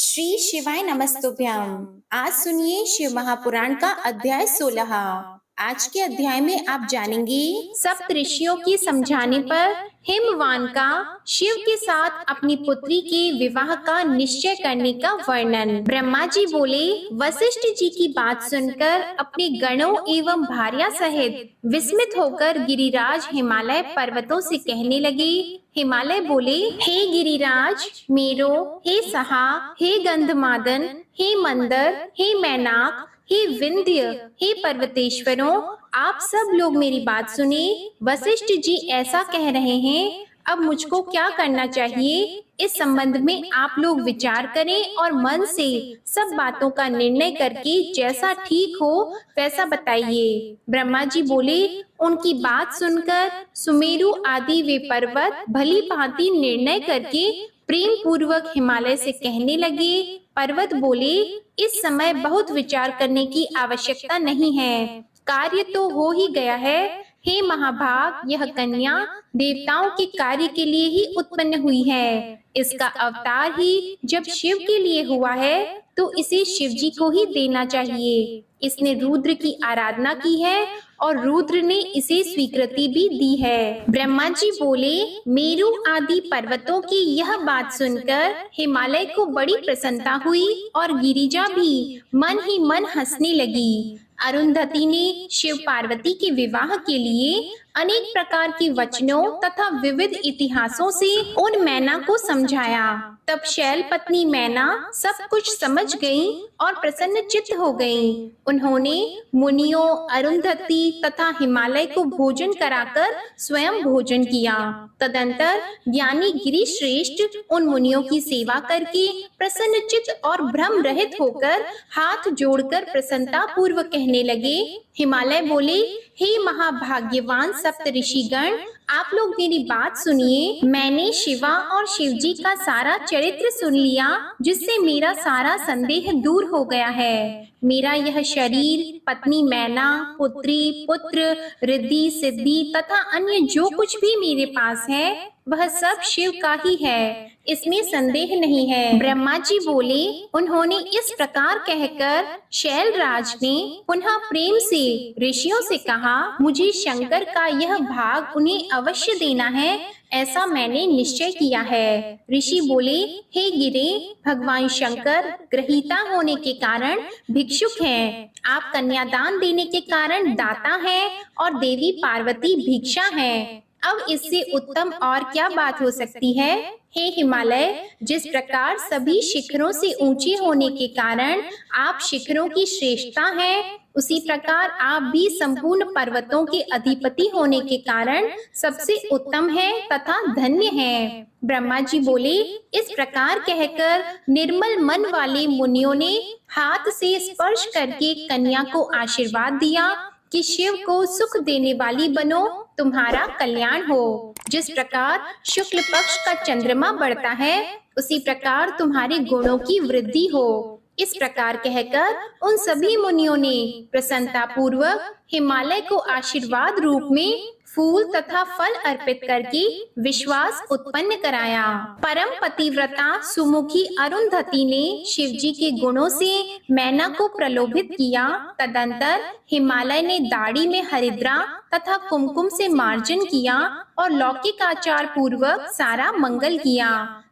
श्री शिवाय नमस्तुभ्यम। आज सुनिए शिव महापुराण का अध्याय 16। आज के अध्याय में आप जानेंगे सप्त ऋषियों के समझाने पर हिमवान का शिव के साथ अपनी पुत्री के विवाह का निश्चय करने का वर्णन। ब्रह्मा जी बोले, वशिष्ठ जी की बात सुनकर अपने गणों एवं भार्या सहित विस्मित होकर गिरिराज हिमालय पर्वतों से कहने लगे। हिमालय बोले, हे गिरिराज मेरो, हे सहा, हे गंधमादन, हे मंदर, हे मैनाक, हे विंध्य, हे पर्वतेश्वरों, आप सब लोग मेरी बात सुने। वशिष्ठ जी ऐसा कह रहे हैं, अब मुझको क्या करना चाहिए, इस संबंध में आप लोग विचार करें और मन से सब बातों का निर्णय करके जैसा ठीक हो वैसा बताइए। ब्रह्मा जी बोले, उनकी बात सुनकर सुमेरु आदि वे पर्वत भली भांति निर्णय करके प्रेम पूर्वक हिमालय से कहने लगे। पर्वत बोले, इस समय बहुत विचार करने की आवश्यकता नहीं है, कार्य तो हो ही गया है। हे महाभाग, यह कन्या देवताओं के कार्य के लिए ही उत्पन्न हुई है। इसका अवतार ही जब शिव के लिए हुआ है तो इसे शिव जी को ही देना चाहिए। इसने रुद्र की आराधना की है और रुद्र ने इसे स्वीकृति भी दी है। ब्रह्मा जी बोले, मेरु आदि पर्वतों की यह बात सुनकर हिमालय को बड़ी प्रसन्नता हुई और गिरिजा भी मन ही मन हंसने लगी। अरुंधति ने शिव पार्वती के विवाह के लिए अनेक प्रकार के वचनों तथा विविध इतिहासों से उन मैना को समझाया। तब शैल पत्नी मैना सब कुछ समझ गई और प्रसन्न चित्त हो गई। उन्होंने मुनियों, अरुंधति तथा हिमालय को भोजन कराकर स्वयं भोजन किया। तदंतर ज्ञानी गिरि श्रेष्ठ उन मुनियों की सेवा करके प्रसन्न चित्त और भ्रम रहित होकर हाथ जोड़कर प्रसन्नता पूर्वक कहने लगे। हिमालय बोले, हे महाभाग्यवान सप्त ऋषिगण, आप लोग मेरी बात सुनिए। मैंने शिवा और शिवजी का सारा चरित्र सुन लिया, जिससे मेरा सारा संदेह दूर हो गया है। मेरा यह शरीर, पत्नी मैना, पुत्री, पुत्र, रिद्धि, सिद्धि तथा अन्य जो कुछ भी मेरे पास है वह सब शिव का ही है, इसमें संदेह नहीं है। ब्रह्मा जी बोले, उन्होंने इस प्रकार कहकर शैलराज ने पुनः प्रेम से ऋषियों से कहा, मुझे शंकर का यह भाग उन्हें अवश्य देना है, ऐसा मैंने निश्चय किया है। ऋषि बोले, हे गिरे, भगवान शंकर ग्रहीता होने के कारण भिक्षुक हैं, आप कन्यादान देने के कारण दाता हैं और देवी पार्वती भिक्षा हैं। अब इससे उत्तम और क्या बात हो सकती है। हे हिमालय, जिस प्रकार सभी शिखरों से ऊंचे होने के कारण आप शिखरों की श्रेष्ठता है, उसी प्रकार आप भी संपूर्ण पर्वतों के अधिपति होने के कारण सबसे उत्तम है तथा धन्य है। ब्रह्मा जी बोले, इस प्रकार कहकर निर्मल मन वाले मुनियों ने हाथ से स्पर्श करके कन्या को आशीर्वाद दिया कि शिव को सुख देने वाली बनो, तुम्हारा कल्याण हो। जिस प्रकार शुक्ल पक्ष का चंद्रमा बढ़ता है, उसी प्रकार तुम्हारे गुणों की वृद्धि हो। इस प्रकार कहकर उन सभी मुनियों ने प्रसन्नता पूर्वक हिमालय को आशीर्वाद रूप में फूल तथा फल अर्पित करके विश्वास उत्पन्न कराया। परम पतिव्रता सुमुखी अरुंधति ने शिवजी के गुणों से मैना को प्रलोभित किया। तदंतर हिमालय ने दाढ़ी में हरिद्रा तथा कुमकुम से मार्जन किया और लौकिक आचार पूर्वक सारा मंगल किया।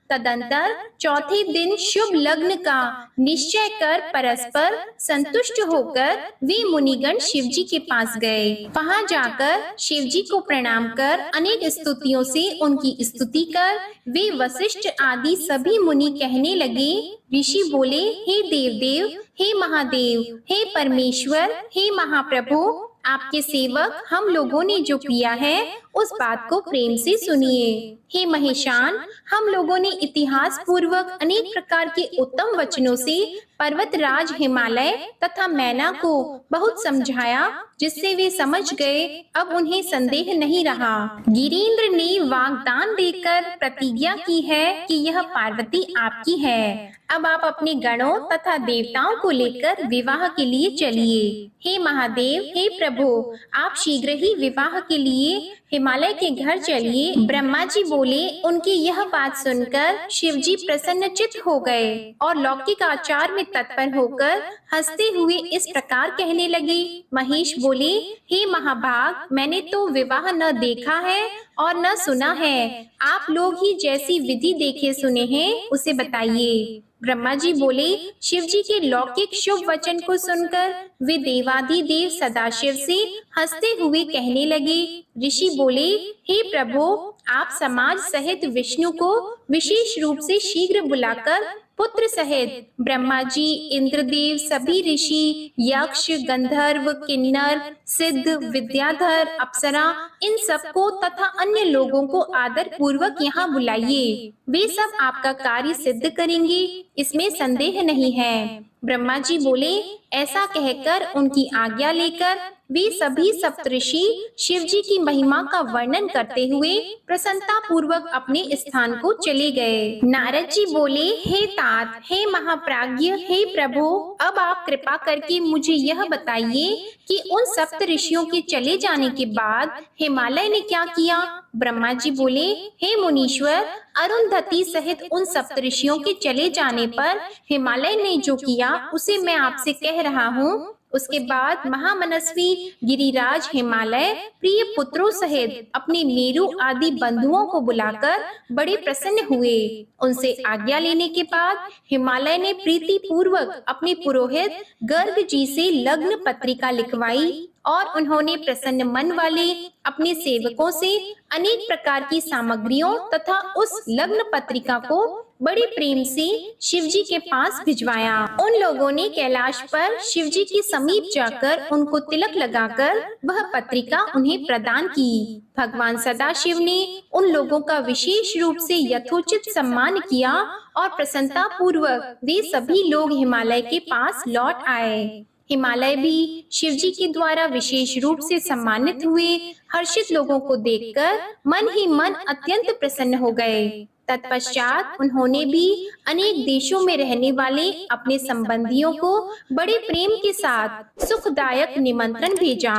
तदंतर चौथे दिन शुभ लग्न का निश्चय कर परस्पर संतुष्ट होकर वे मुनिगण शिवजी के पास गए। वहां जाकर शिवजी को प्रणाम कर अनेक स्तुतियों से उनकी स्तुति कर वे वशिष्ठ आदि सभी मुनि कहने लगे। ऋषि बोले, हे देवदेव, हे महादेव, हे परमेश्वर, हे महाप्रभु, आपके सेवक हम लोगों ने जो किया है उस बात को प्रेम से सुनिए। हे महेशान, हम लोगों ने इतिहास पूर्वक अनेक प्रकार के उत्तम वचनों से पर्वतराज हिमालय तथा मैना को बहुत समझाया, जिससे वे समझ गए। अब उन्हें संदेह नहीं रहा। गिरीन्द्र ने वाग्दान देकर प्रतिज्ञा की है कि यह पार्वती आपकी है। अब आप अपने गणों तथा देवताओं को लेकर विवाह के लिए चलिए। हे महादेव, हे प्रभु, आप शीघ्र ही विवाह के लिए हिमालय के घर चलिए। ब्रह्मा जी बोले। उनकी यह बात सुनकर शिव जी प्रसन्नचित्त हो गए और लौकिक आचार में तत्पर होकर हंसते हुए इस प्रकार कहने लगे। महेश बोले, हे महाभाग, मैंने तो विवाह न देखा है और न सुना है। आप लोग ही जैसी विधि देखे सुने हैं उसे बताइए। ब्रह्मा जी बोले। शिव जी के लौकिक शुभ वचन को सुनकर वे देवाधिदेव सदाशिव से हंसते हुए कहने लगे। ऋषि बोले, हे प्रभु, आप समाज सहित विष्णु को विशेष रूप से शीघ्र बुलाकर पुत्र सहित ब्रह्मा जी, इंद्रदेव, सभी ऋषि, यक्ष, गंधर्व, किन्नर, सिद्ध, विद्याधर, अप्सरा, इन सबको तथा अन्य लोगों को आदर पूर्वक यहाँ बुलाइए। वे सब आपका कार्य सिद्ध करेंगे, इसमें संदेह नहीं है। ब्रह्मा जी बोले। ऐसा कहकर उनकी आज्ञा लेकर वे सभी सप्तऋषि शिव जी की महिमा का वर्णन करते हुए प्रसन्नता पूर्वक अपने स्थान को चले गए। नारद जी बोले, हे तात, हे महाप्राज्ञ, हे प्रभु, अब आप कृपा करके मुझे यह बताइए कि उन सप्त ऋषियों के चले जाने के बाद हिमालय ने क्या किया। ब्रह्मा जी बोले, हे मुनीश्वर, अरुंधति सहित उन सप्त ऋषियों के चले जाने पर हिमालय ने जो किया उसे मैं आपसे कह रहा हूँ। उसके बाद महामनस्वी गिरिराज हिमालय प्रिय पुत्रों सहित अपने मेरु आदि बंधुओं को बुलाकर बड़े प्रसन्न हुए। उनसे आज्ञा लेने के बाद हिमालय ने प्रीति पूर्वक अपने पुरोहित गर्ग जी से लग्न पत्रिका लिखवाई और उन्होंने प्रसन्न मन वाले अपने सेवकों से अनेक प्रकार की सामग्रियों तथा उस लग्न पत्रिका को बड़े प्रेम से शिव जी के पास भिजवाया। उन लोगों ने कैलाश पर शिव जी के समीप जाकर उनको तिलक लगाकर वह पत्रिका उन्हें प्रदान की। भगवान सदाशिव ने उन लोगों का विशेष रूप से यथोचित सम्मान किया और प्रसन्नता पूर्वक वे सभी लोग हिमालय के पास लौट आए। हिमालय भी शिव जी के द्वारा विशेष रूप से सम्मानित हुए। हर्षित लोगों को देखकर मन ही मन अत्यंत प्रसन्न हो गए। तत्पश्चात उन्होंने भी अनेक देशों में रहने वाले अपने संबंधियों को बड़े प्रेम के साथ सुखदायक निमंत्रण भेजा।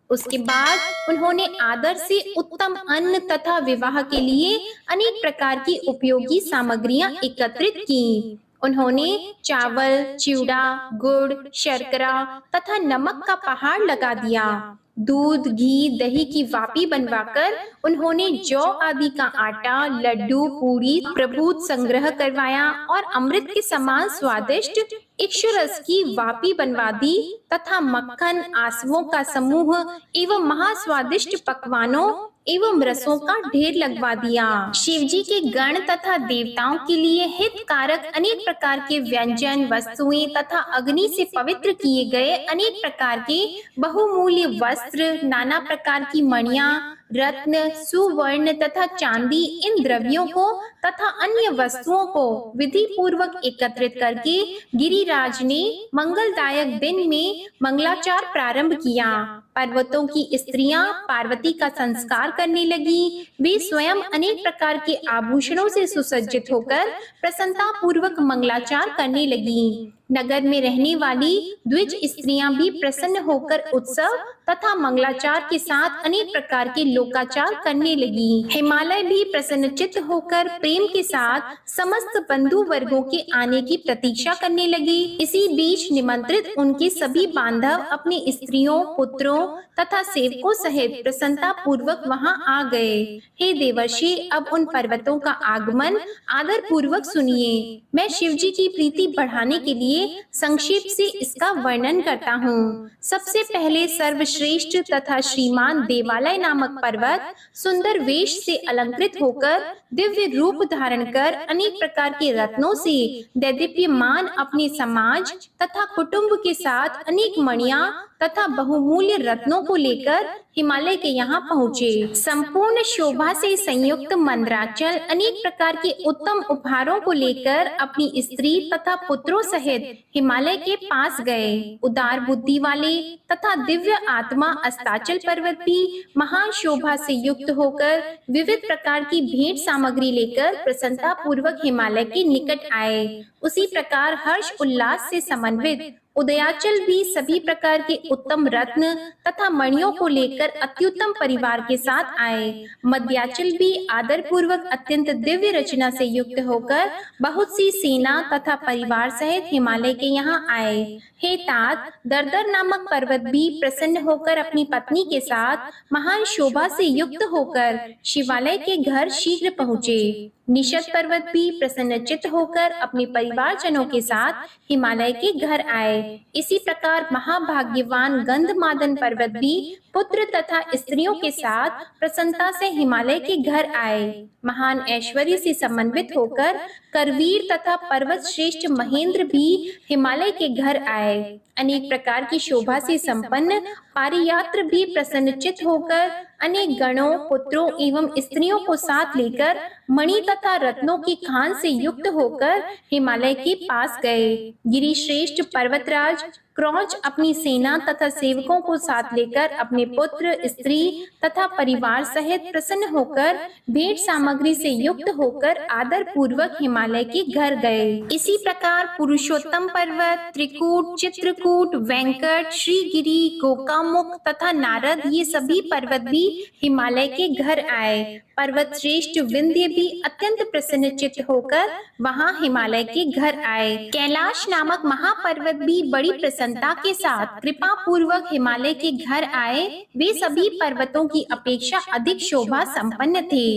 उसके बाद उन्होंने आदर से उत्तम अन्न तथा विवाह के लिए अनेक प्रकार की उपयोगी सामग्रियां एकत्रित की। उन्होंने चावल, चिवड़ा, गुड़, शर्करा तथा नमक का पहाड़ लगा दिया। दूध, घी, दही की वापी बनवाकर उन्होंने जौ आदि का आटा, लड्डू, पूरी प्रभुत संग्रह करवाया और अमृत के समान स्वादिष्ट इक्षुरस की वापी बनवा दी तथा मक्खन, आसवों का समूह एवं महास्वादिष्ट पकवानों एवं रसों का ढेर लगवा दिया। शिव जी के गण तथा देवताओं के लिए हितकारक अनेक प्रकार के व्यंजन, वस्तुएं तथा अग्नि से पवित्र किए गए अनेक प्रकार के बहुमूल्य वस्त्र, नाना प्रकार की मणियां, रत्न, सुवर्ण तथा चांदी, इन द्रव्यों को तथा अन्य वस्तुओं को विधि पूर्वक एकत्रित करके गिरिराज ने मंगलदायक दिन में मंगलाचार प्रारंभ किया। पर्वतों की स्त्रियां पार्वती का संस्कार करने लगी। वे स्वयं अनेक प्रकार के आभूषणों से सुसज्जित होकर प्रसन्नता पूर्वक मंगलाचार करने लगी। नगर में रहने वाली द्विज स्त्रियां भी प्रसन्न होकर उत्सव तथा मंगलाचार के साथ अनेक प्रकार के लोकाचार करने लगी। हिमालय भी प्रसन्नचित्त होकर प्रेम के साथ समस्त बंधु वर्गों के आने की प्रतीक्षा करने लगी। इसी बीच निमंत्रित उनके सभी बांधव अपनी स्त्रियों, पुत्रों तथा सेवकों सहित प्रसन्नता पूर्वक वहां आ गए। हे देवर्षि, अब उन पर्वतों का आगमन आदर पूर्वक सुनिए। मैं शिव जी की प्रीति बढ़ाने के लिए संक्षेप से इसका वर्णन करता हूँ। सबसे पहले सर्वश्रेष्ठ तथा श्रीमान देवालय नामक पर्वत सुंदर वेश से अलंकृत होकर दिव्य रूप धारण कर अनेक प्रकार के रत्नों से दैदीप्यमान अपने समाज तथा कुटुंब के साथ अनेक मणियां तथा बहुमूल्य रत्नों को लेकर हिमालय के यहाँ पहुँचे। संपूर्ण शोभा से संयुक्त मंदराचल अनेक प्रकार के उत्तम उपहारों को लेकर अपनी स्त्री तथा पुत्रों सहित हिमालय के पास गए। उदार बुद्धि वाले तथा दिव्य आत्मा अस्ताचल पर्वत भी महान शोभा से युक्त होकर विविध प्रकार की भेंट सामग्री लेकर प्रसन्नता पूर्वक हिमालय के निकट आए। उसी प्रकार हर्ष उल्लास से समन्वित उदयाचल भी सभी प्रकार के उत्तम रत्न तथा मणियों को लेकर अत्युत्तम परिवार के साथ आए। मध्याचल भी आदर पूर्वक अत्यंत दिव्य रचना से युक्त होकर बहुत सी सेना तथा परिवार सहित हिमालय के यहाँ आए। हे तात, दरदर नामक पर्वत भी प्रसन्न होकर अपनी पत्नी के साथ महान शोभा से युक्त होकर शिवालय के घर शीघ्र पहुँचे। निषद पर्वत भी प्रसन्नचित्त होकर अपने परिवारजनों के साथ हिमालय के घर आए। इसी प्रकार महाभाग्यवान गंधमादन पर्वत भी पुत्र तथा स्त्रियों के साथ प्रसन्नता से हिमालय के घर आए। महान ऐश्वर्य से समन्वित होकर करवीर तथा पर्वत श्रेष्ठ महेंद्र भी हिमालय के घर आए। अनेक प्रकार की शोभा से संपन्न पारियात्र भी प्रसन्नचित्त होकर अनेक गणों, पुत्रों एवं स्त्रियों को साथ लेकर मणि तथा रत्नों की खान से युक्त होकर हिमालय के पास गए। गिरिश्रेष्ठ पर्वतराज क्रौंच अपनी सेना तथा सेवकों को साथ लेकर अपने पुत्र, स्त्री तथा परिवार सहित प्रसन्न होकर भेंट सामग्री से युक्त होकर आदर पूर्वक हिमालय के घर गए। इसी प्रकार पुरुषोत्तम पर्वत, त्रिकूट, चित्रकूट, वेंकट, श्रीगिरी, गोकामुख तथा नारद ये सभी पर्वत भी हिमालय के घर आए। पर्वत श्रेष्ठ विंध्य भी अत्यंत प्रसन्नचित्त होकर वहां हिमालय के घर आए। कैलाश नामक महापर्वत भी बड़ी प्रसन्नता के साथ कृपा पूर्वक हिमालय के घर आए। वे सभी पर्वतों की अपेक्षा अधिक शोभा संपन्न थे।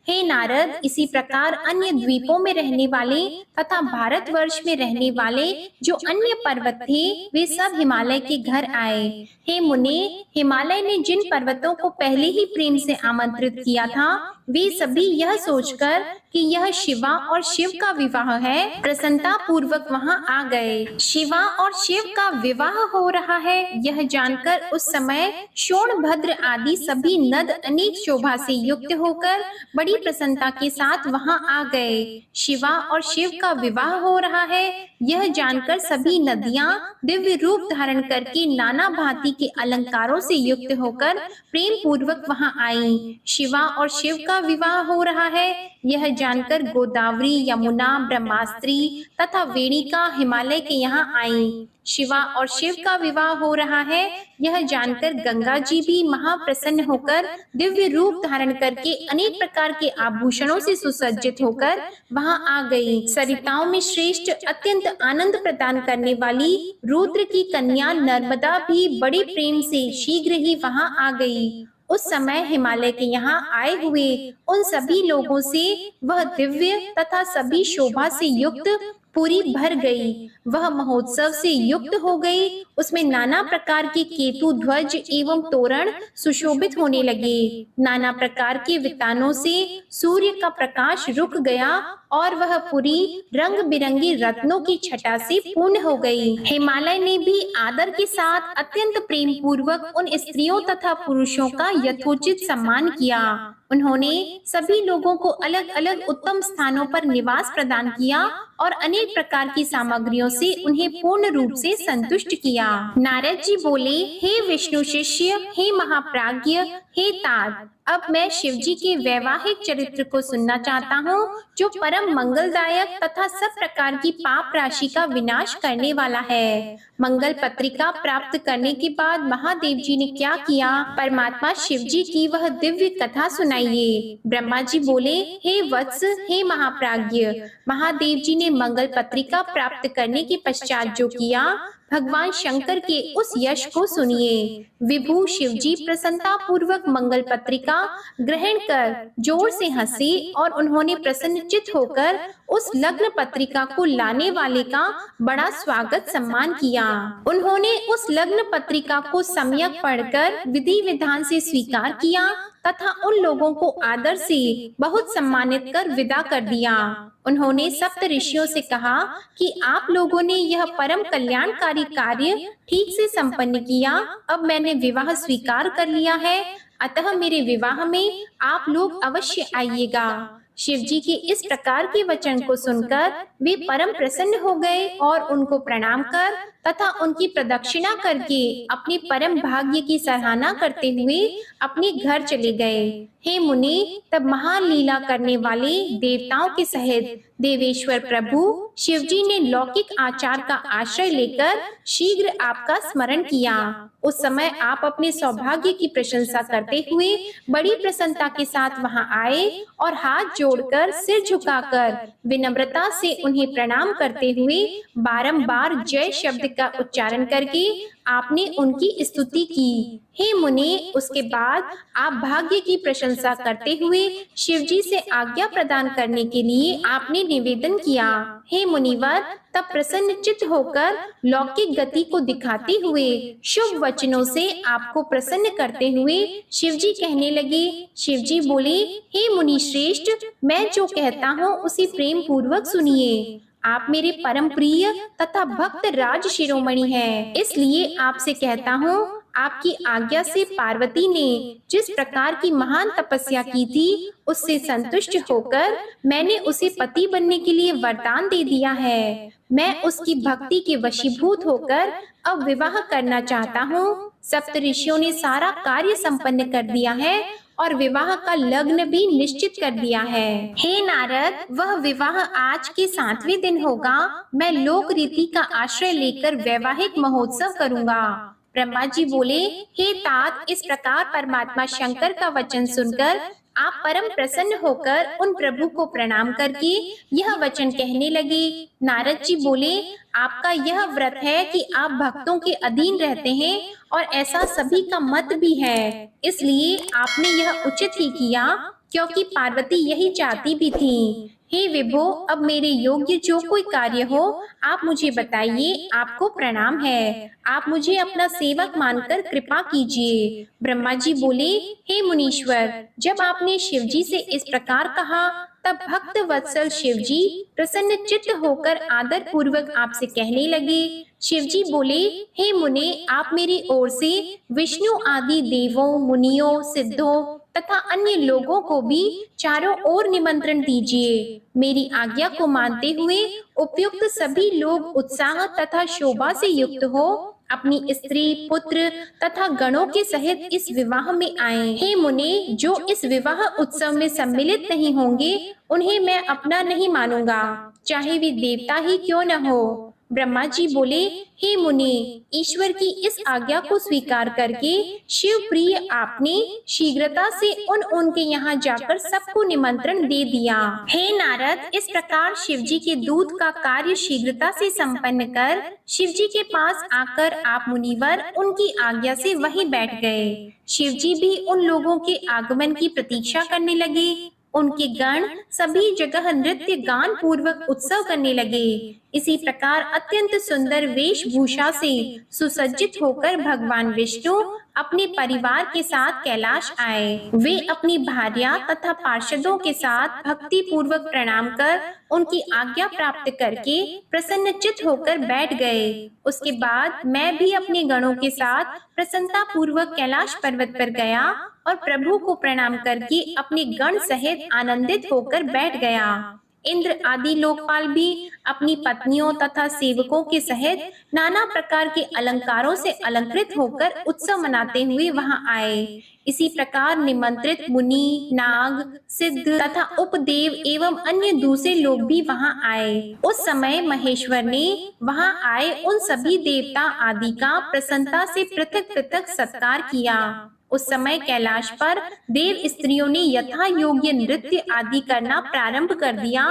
हे नारद, इसी प्रकार अन्य द्वीपों में रहने वाले तथा भारतवर्ष में रहने वाले जो अन्य पर्वत थे वे सब हिमालय के घर आए। हे मुने, हिमालय ने जिन पर्वतों को पहले ही प्रेम से आमंत्रित किया था वे सभी यह सोचकर कि यह शिवा और शिव का विवाह है, प्रसन्नता पूर्वक वहां आ गए। शिवा और शिव का विवाह हो रहा है यह जानकर उस समय शोणभद्र आदि सभी नद अनेक शोभा से युक्त होकर बड़ी प्रसन्नता के साथ वहां आ गए। शिवा और शिव का विवाह हो रहा है यह जानकर सभी नदियां दिव्य रूप धारण करके नाना भांति के अलंकारों से युक्त होकर प्रेम पूर्वक वहां आई। शिवा और शिव का विवाह हो रहा है यह जानकर गोदावरी, यमुना, ब्रह्मास्त्री तथा वेणिका हिमालय के यहाँ आई। शिवा और शिव का विवाह हो रहा है यह जानकर गंगा जी भी महाप्रसन्न होकर दिव्य रूप धारण करके अनेक प्रकार के आभूषणों से सुसज्जित होकर वहां आ गई। सरिताओं में श्रेष्ठ अत्यंत आनंद प्रदान करने वाली रुद्र की कन्या नर्मदा भी बड़े प्रेम से शीघ्र ही वहां आ गई। उस समय हिमालय के यहाँ आए हुए उन सभी लोगों से वह दिव्य तथा सभी शोभा से युक्त पूरी भर गई। वह महोत्सव से युक्त हो गई। उसमें नाना प्रकार के केतु ध्वज एवं तोरण सुशोभित होने लगे। नाना प्रकार के वितानों से सूर्य का प्रकाश रुक गया और वह पूरी रंग बिरंगी रत्नों की छटा से पूर्ण हो गई। हिमालय ने भी आदर के साथ अत्यंत प्रेम पूर्वक उन स्त्रियों तथा पुरुषों का यथोचित सम्मान किया। उन्होंने सभी लोगों को अलग अलग उत्तम स्थानों पर निवास प्रदान किया और अनेक प्रकार की सामग्रियों से उन्हें पूर्ण रूप से संतुष्ट किया। नारद जी बोले, हे विष्णु शिष्य, हे महाप्राज्ञ, हे तात, अब मैं शिव जी के वैवाहिक चरित्र को सुनना चाहता हूँ जो परम मंगलदायक तथा सब प्रकार की पाप राशि का विनाश करने वाला है। मंगल पत्रिका प्राप्त करने के बाद महादेव जी ने क्या किया, परमात्मा शिव जी की वह दिव्य कथा सुनाइए। ब्रह्मा जी बोले, हे वत्स, हे महाप्राज्ञ, महादेव जी ने मंगल पत्रिका प्राप्त करने के पश्चात जो किया भगवान शंकर के उस यश को सुनिए। विभु शिव जी प्रसन्नता पूर्वक मंगल पत्रिका ग्रहण कर जोर से हंसे और उन्होंने प्रसन्नचित्त होकर उस लग्न पत्रिका को लाने वाले का बड़ा स्वागत सम्मान किया। उन्होंने उस लग्न पत्रिका को सम्यक पढ़कर विधि विधान से स्वीकार किया तथा उन लोगों को आदर से बहुत सम्मानित कर विदा कर दिया। उन्होंने सप्त ऋषियों से कहा कि आप लोगों ने यह परम कल्याणकारी कार्य ठीक से संपन्न किया। अब मैंने विवाह स्वीकार कर लिया है, अतः मेरे विवाह में आप लोग अवश्य आइएगा। शिव जी के इस प्रकार के वचन को सुनकर वे परम प्रसन्न हो गए और उनको प्रणाम कर तथा उनकी प्रदक्षिणा करके अपने परम भाग्य की सराहना करते हुए अपने घर चले गए। हे मुनि, तब महान लीला करने वाले देवताओं के सहित देवेश्वर प्रभु शिव जी ने लौकिक आचार का आश्रय लेकर शीघ्र आपका स्मरण किया। उस समय आप अपने सौभाग्य की प्रशंसा करते हुए बड़ी प्रसन्नता के साथ वहां आए और हाथ जोड़कर सिर झुकाकर विनम्रता से उन्हें प्रणाम करते हुए बारंबार जय शब्द का उच्चारण करके आपने उनकी स्तुति की। हे मुनि, उसके बाद आप भाग्य की प्रशंसा करते हुए शिव जी से आज्ञा प्रदान करने के लिए आपने निवेदन किया। हे मुनिवर, तब प्रसन्न चित्त होकर लौकिक गति को दिखाते हुए शुभ वचनों से आपको प्रसन्न करते हुए शिव जी कहने लगे। शिव जी बोले, हे मुनि श्रेष्ठ, मैं जो कहता हूँ उसे प्रेम पूर्वक सुनिए। आप मेरे परम प्रिय तथा भक्त राज शिरोमणि हैं, इसलिए आपसे कहता हूँ, आपकी आज्ञा से पार्वती ने जिस प्रकार की महान तपस्या की थी, उससे संतुष्ट होकर मैंने उसे पति बनने के लिए वरदान दे दिया है। मैं उसकी भक्ति के वशीभूत होकर अब विवाह करना चाहता हूँ। सप्त ऋषियों ने सारा कार्य संपन्न कर दिया है और विवाह का लग्न भी निश्चित कर दिया है। हे नारद, वह विवाह आज के 7वें दिन होगा। मैं लोक रीति का आश्रय लेकर वैवाहिक महोत्सव करूंगा। ब्रह्मा जी बोले, हे तात, इस प्रकार परमात्मा शंकर का वचन सुनकर आप परम प्रसन्न होकर उन प्रभु को प्रणाम करके यह वचन कहने लगे। नारद जी बोले, आपका यह व्रत है कि आप भक्तों के अधीन रहते हैं और ऐसा सभी का मत भी है, इसलिए आपने यह उचित ही किया, क्योंकि पार्वती यही चाहती भी थी। हे विभो, अब मेरे योग्य जो कोई कार्य हो आप मुझे बताइए। आपको प्रणाम है, आप मुझे अपना सेवक मानकर कृपा कीजिए। ब्रह्मा जी बोले, हे मुनीश्वर, जब आपने शिव जी से इस प्रकार कहा, तब भक्त वत्सल शिव जी प्रसन्न चित्त होकर आदर पूर्वक आपसे कहने लगे। शिव जी बोले, हे मुने, आप मेरी ओर से विष्णु आदि देवों, मुनियों, सिद्धों तथा अन्य लोगों को भी चारों ओर निमंत्रण दीजिए। मेरी आज्ञा को मानते हुए उपयुक्त सभी लोग उत्साह तथा शोभा से युक्त हो अपनी स्त्री, पुत्र तथा गणों के सहित इस विवाह में आए। हे मुने, जो इस विवाह उत्सव में सम्मिलित नहीं होंगे उन्हें मैं अपना नहीं मानूंगा, चाहे वे देवता ही क्यों न हो। ब्रह्मा जी बोले, हे मुनि, ईश्वर की इस आज्ञा को स्वीकार करके शिव प्रिय आपने शीघ्रता से उनके यहाँ जाकर सबको निमंत्रण दे दिया। हे नारद, इस प्रकार शिव जी के दूत का कार्य शीघ्रता से संपन्न कर शिव जी के पास आकर आप मुनिवर उनकी आज्ञा से वहीं बैठ गए। शिव जी भी उन लोगों के आगमन की प्रतीक्षा करने लगे। उनके गण सभी जगह नृत्य गान पूर्वक उत्सव करने लगे। इसी प्रकार अत्यंत सुंदर वेशभूषा से सुसज्जित होकर भगवान विष्णु अपने परिवार के साथ कैलाश आए। वे अपनी भार्या तथा पार्षदों के साथ भक्ति पूर्वक प्रणाम कर उनकी आज्ञा प्राप्त करके प्रसन्नचित्त होकर बैठ गए। उसके बाद मैं भी अपने गणों के साथ प्रसन्नता पूर्वक कैलाश पर्वत पर गया और प्रभु को प्रणाम करके अपने गण सहित आनंदित होकर बैठ गया। इंद्र आदि लोकपाल भी अपनी पत्नियों तथा सेवकों के सहित नाना प्रकार के अलंकारों से अलंकृत होकर उत्सव मनाते हुए वहां आए। इसी प्रकार निमंत्रित मुनि, नाग, सिद्ध तथा उपदेव एवं अन्य दूसरे लोग भी वहां आए। उस समय महेश्वर ने वहां आए उन सभी देवता आदि का प्रसन्नता से पृथक पृथक सत्कार किया। उस समय कैलाश पर देव स्त्रियों ने यथा योग्य नृत्य आदि करना प्रारंभ कर दिया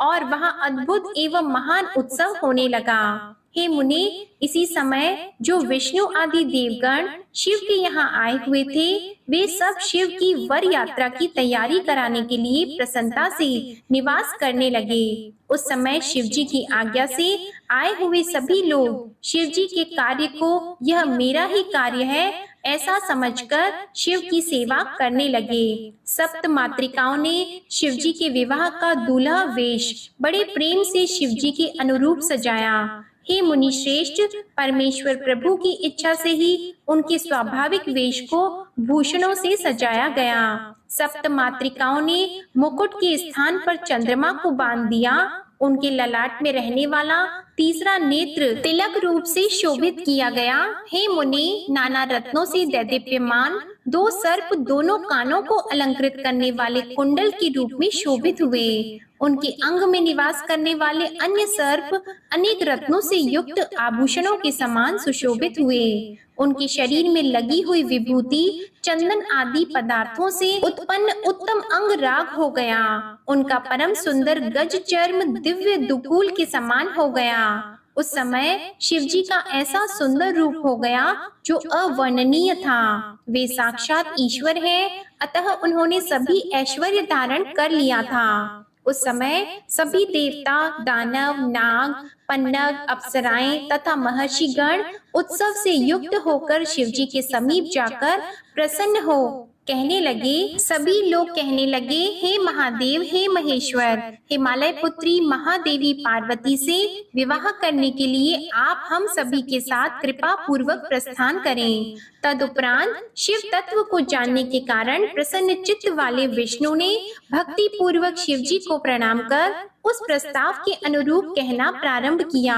और वहां अद्भुत एवं महान उत्सव होने लगा। हे मुनि, इसी समय जो विष्णु आदि देवगण शिव के यहाँ आए हुए थे, वे सब शिव की वर यात्रा की तैयारी कराने के लिए प्रसन्नता से निवास करने लगे। उस समय शिव जी की आज्ञा से आए हुए सभी लोग शिव जी के कार्य को यह मेरा ही कार्य है ऐसा समझकर शिव की सेवा करने लगे। सप्त मातृकाओं ने शिव जी के विवाह का दूल्हा वेश बड़े प्रेम से शिव जी के अनुरूप सजाया। हे मुनि श्रेष्ठ, परमेश्वर प्रभु की इच्छा से ही उनके स्वाभाविक वेश को भूषणों से सजाया गया। सप्त मातृकाओं ने मुकुट के स्थान पर चंद्रमा को बांध दिया। उनके ललाट में रहने वाला तीसरा नेत्र तिलक रूप से शोभित किया गया। हे मुनि, नाना रत्नों से दैदीप्यमान दो सर्प दोनों कानों को अलंकृत करने वाले कुंडल के रूप में शोभित हुए। उनके अंग में निवास करने वाले अन्य सर्प अनेक रत्नों से युक्त आभूषणों के समान सुशोभित हुए। उनके शरीर में लगी हुई विभूति चंदन आदि पदार्थों से उत्पन्न उत्तम अंग राग हो गया। उनका परम सुंदर गज चर्म दिव्य दुकूल के समान हो गया। उस समय शिव जी का ऐसा सुंदर रूप हो गया जो अवर्णनीय था। वे साक्षात ईश्वर हैं, अतः उन्होंने सभी ऐश्वर्य धारण कर लिया था। उस समय सभी देवता, दानव, नाग, पन्नग, अप्सराएं तथा महर्षिगण उत्सव से युक्त होकर शिवजी के समीप जाकर प्रसन्न हो कहने लगे। सभी लोग कहने लगे, हे महादेव, हे महेश्वर, हिमालय पुत्री महादेवी पार्वती से विवाह करने के लिए आप हम सभी के साथ कृपा पूर्वक प्रस्थान करें। तदुपरांत शिव तत्व को जानने के कारण प्रसन्न चित्त वाले विष्णु ने भक्ति पूर्वक शिव जी को प्रणाम कर उस प्रस्ताव के अनुरूप कहना प्रारंभ किया।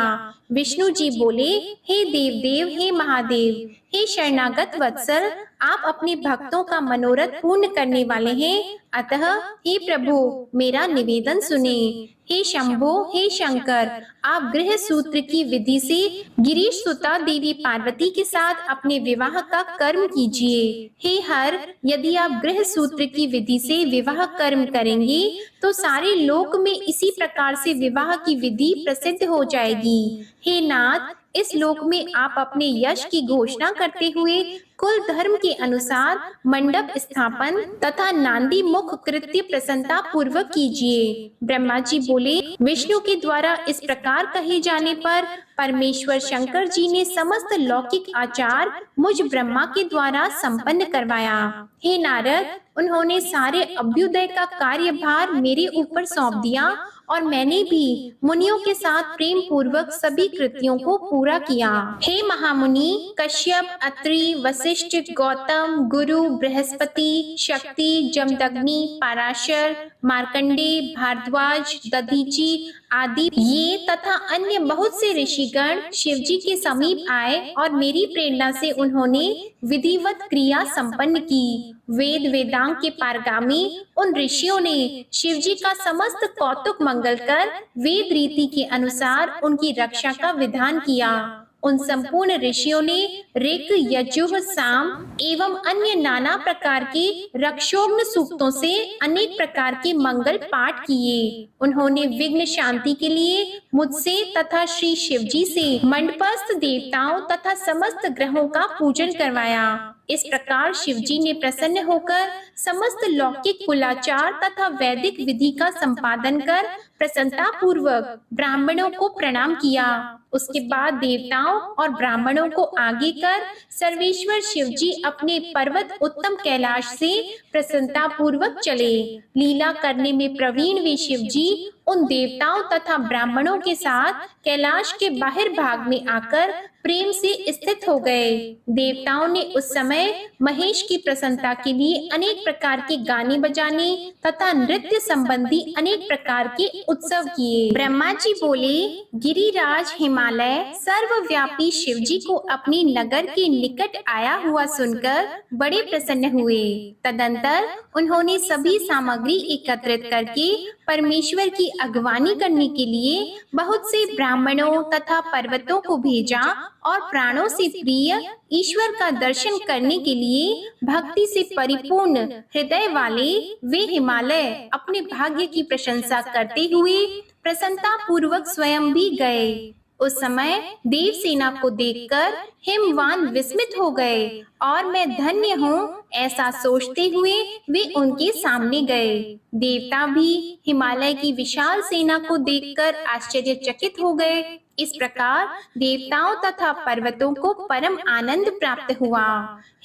विष्णु जी बोले, हे देव, हे महादेव, हे शरणागत वत्सल, आप अपने भक्तों का मनोरथ पूर्ण करने वाले हैं, अतः हे प्रभु मेरा निवेदन सुने। हे शंभो, हे शंकर, आप गृह सूत्र की विधि से गिरीश सुता देवी पार्वती के साथ अपने विवाह का कर्म कीजिए। हे हर, यदि आप गृह सूत्र की विधि से विवाह कर्म करेंगे तो सारे लोक में इसी प्रकार से विवाह की विधि प्रसिद्ध हो जाएगी। हे नाथ, इस लोक में आप अपने यश की घोषणा करते हुए कुल धर्म के अनुसार मंडप स्थापन तथा नांदी मुख कृत्य प्रसन्नता पूर्वक कीजिए। ब्रह्मा जी बोले, विष्णु के द्वारा इस प्रकार कहे जाने पर परमेश्वर शंकर जी ने समस्त लौकिक आचार मुझ ब्रह्मा के द्वारा संपन्न करवाया। हे नारद, उन्होंने सारे अभ्युदय का कार्यभार मेरे ऊपर सौंप दिया और मैंने भी मुनियों के साथ प्रेम पूर्वक सभी कृत्यों को पूरा किया। हे महामुनि, कश्यप, अत्रि, वशिष्ठ, गौतम, गुरु, बृहस्पति, शक्ति, जमदग्नि, पराशर, मार्कंडे, भारद्वाज, दधीची आदि ये तथा अन्य बहुत से ऋषिगण शिवजी के समीप आए और मेरी प्रेरणा से उन्होंने विधिवत क्रिया संपन्न की। वेद वेदांग के पारगामी उन ऋषियों ने शिवजी का समस्त कौतुक मंगल कर वेद रीति के अनुसार उनकी रक्षा का विधान किया। उन संपूर्ण ऋषियों ने ऋक, यजुः, साम एवं अन्य नाना प्रकार के रक्षोग्न सूक्तों से अनेक प्रकार के मंगल पाठ किए। उन्होंने विघ्न शांति के लिए मुझसे तथा श्री शिवजी से मंडपस्थ देवताओं तथा समस्त ग्रहों का पूजन करवाया। इस प्रकार शिवजी ने प्रसन्न होकर समस्त लौकिक कुलाचार तथा वैदिक विधि का संपादन कर प्रसन्नता पूर्वक ब्राह्मणों को प्रणाम किया। उसके बाद देवताओं और ब्राह्मणों को आगे कर सर्वेश्वर शिवजी अपने पर्वत उत्तम कैलाश से प्रसन्नता पूर्वक चले। लीला करने में प्रवीण वे शिवजी उन देवताओं तथा ब्राह्मणों के साथ कैलाश के बाहर भाग में आकर प्रेम से स्थित हो गए। देवताओं ने उस समय महेश की प्रसन्नता के लिए अनेक प्रकार के गाने बजाने तथा नृत्य संबंधी अनेक प्रकार के उत्सव किए। ब्रह्मा जी बोले, गिरिराज हिमालय सर्वव्यापी शिवजी को अपने नगर के निकट आया हुआ सुनकर बड़े प्रसन्न हुए। तदंतर उन्होंने सभी सामग्री एकत्रित करके परमेश्वर की अगवानी करने के लिए बहुत से ब्राह्मणों तथा पर्वतों को भेजा और प्राणों से प्रिय ईश्वर का दर्शन करने के लिए भक्ति से परिपूर्ण हृदय वाले वे हिमालय अपने भाग्य की प्रशंसा करते हुए प्रसन्नता पूर्वक स्वयं भी गए। उस समय देव सेना को देखकर हिमवान विस्मित हो गए और मैं धन्य हूँ ऐसा सोचते हुए वे उनके सामने गए। देवता भी हिमालय की विशाल सेना को देखकर आश्चर्यचकित हो गए। इस प्रकार देवताओं तथा पर्वतों को परम आनंद प्राप्त हुआ।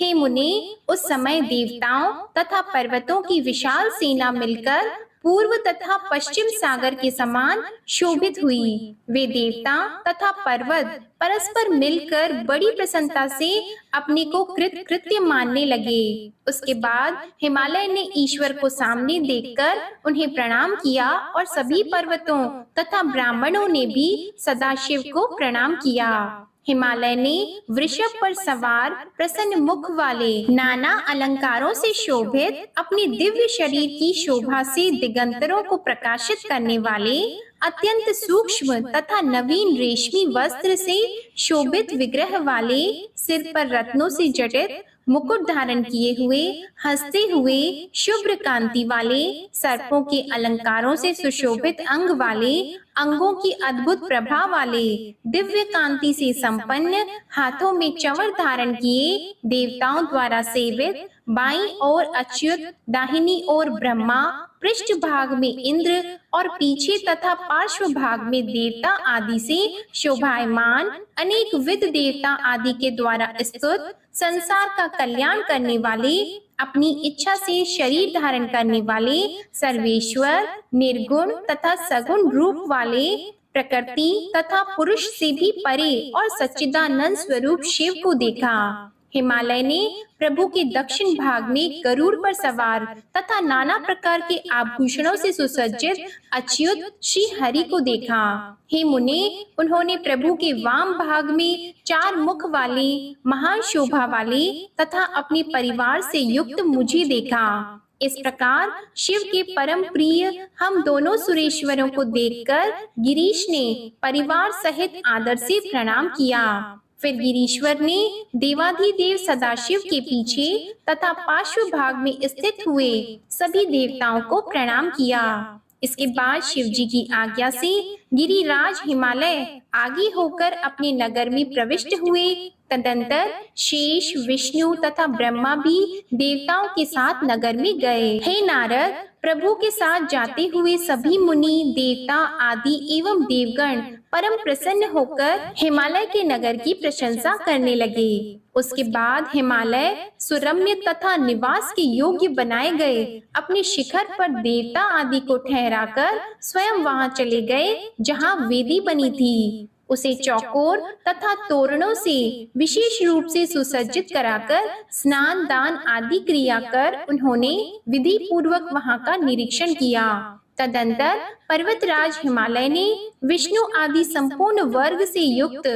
हे मुने, उस समय देवताओं तथा पर्वतों की विशाल सेना मिलकर पूर्व तथा पश्चिम सागर के समान शोभित हुई। वे देवता तथा पर्वत परस्पर मिलकर बड़ी प्रसन्नता से अपने को कृत्य मानने लगे। उसके बाद हिमालय ने ईश्वर को सामने देखकर उन्हें प्रणाम किया और सभी पर्वतों तथा ब्राह्मणों ने भी सदाशिव को प्रणाम किया। हिमालय ने वृषभ पर सवार प्रसन्न मुख वाले नाना अलंकारों से शोभित अपने दिव्य शरीर की शोभा से दिगंतरों को प्रकाशित करने वाले अत्यंत सूक्ष्म तथा नवीन रेशमी वस्त्र से शोभित विग्रह वाले, सिर पर रत्नों से जटित मुकुट धारण किए हुए, हंसते हुए शुभ्र कांति वाले, सर्पों के अलंकारों से सुशोभित अंग वाले, अंगों की अद्भुत प्रभा वाले, दिव्य कांति से संपन्न, हाथों में चंवर धारण किए, देवताओं द्वारा सेवित, बाईं ओर अच्युत, दाहिनी ओर ब्रह्मा, पृष्ठ भाग में इंद्र और पीछे तथा पार्श्व भाग में देवता आदि से शोभायमान, अनेक विध देवता आदि के द्वारा स्तुत, संसार का कल्याण करने वाले, अपनी इच्छा से शरीर धारण करने वाले, सर्वेश्वर, निर्गुण तथा सगुण रूप वाले, प्रकृति तथा पुरुष से भी परे और सच्चिदानंद स्वरूप शिव को देखा। हिमालय ने प्रभु के दक्षिण भाग में गरुड़ पर सवार तथा नाना प्रकार के आभूषणों से सुसज्जित अच्युत श्री हरि को देखा। हे मुने, उन्होंने प्रभु के वाम भाग में 4 मुख वाले, महान शोभा वाले तथा अपने परिवार से युक्त मुझे देखा। इस प्रकार शिव के परम प्रिय हम दोनों सुरेश्वरों को देखकर गिरीश ने परिवार सहित आदर से प्रणाम किया। फिर गिरीश्वर ने देवाधिदेव सदाशिव के पीछे तथा पार्श्व भाग में स्थित हुए सभी देवताओं को प्रणाम किया। इसके बाद शिव जी की आज्ञा से गिरिराज हिमालय आगे होकर अपने नगर में प्रविष्ट हुए। तदंतर शेष, विष्णु तथा ब्रह्मा भी देवताओं के साथ नगर में गए। हे नारद, प्रभु के साथ जाते हुए सभी मुनि, देवता आदि एवं देवगण परम प्रसन्न होकर हिमालय के नगर की प्रशंसा करने लगे। उसके बाद हिमालय सुरम्य तथा निवास के योग्य बनाए गए अपने शिखर पर देवता आदि को ठहराकर स्वयं वहां चले गए जहां वेदी बनी थी। उसे चौकोर तथा तोरणों से विशेष रूप से सुसज्जित कराकर स्नान दान आदि क्रिया कर उन्होंने विधि पूर्वक वहां का निरीक्षण किया। तदंतर पर्वतराज हिमालय ने विष्णु आदि संपूर्ण वर्ग से युक्त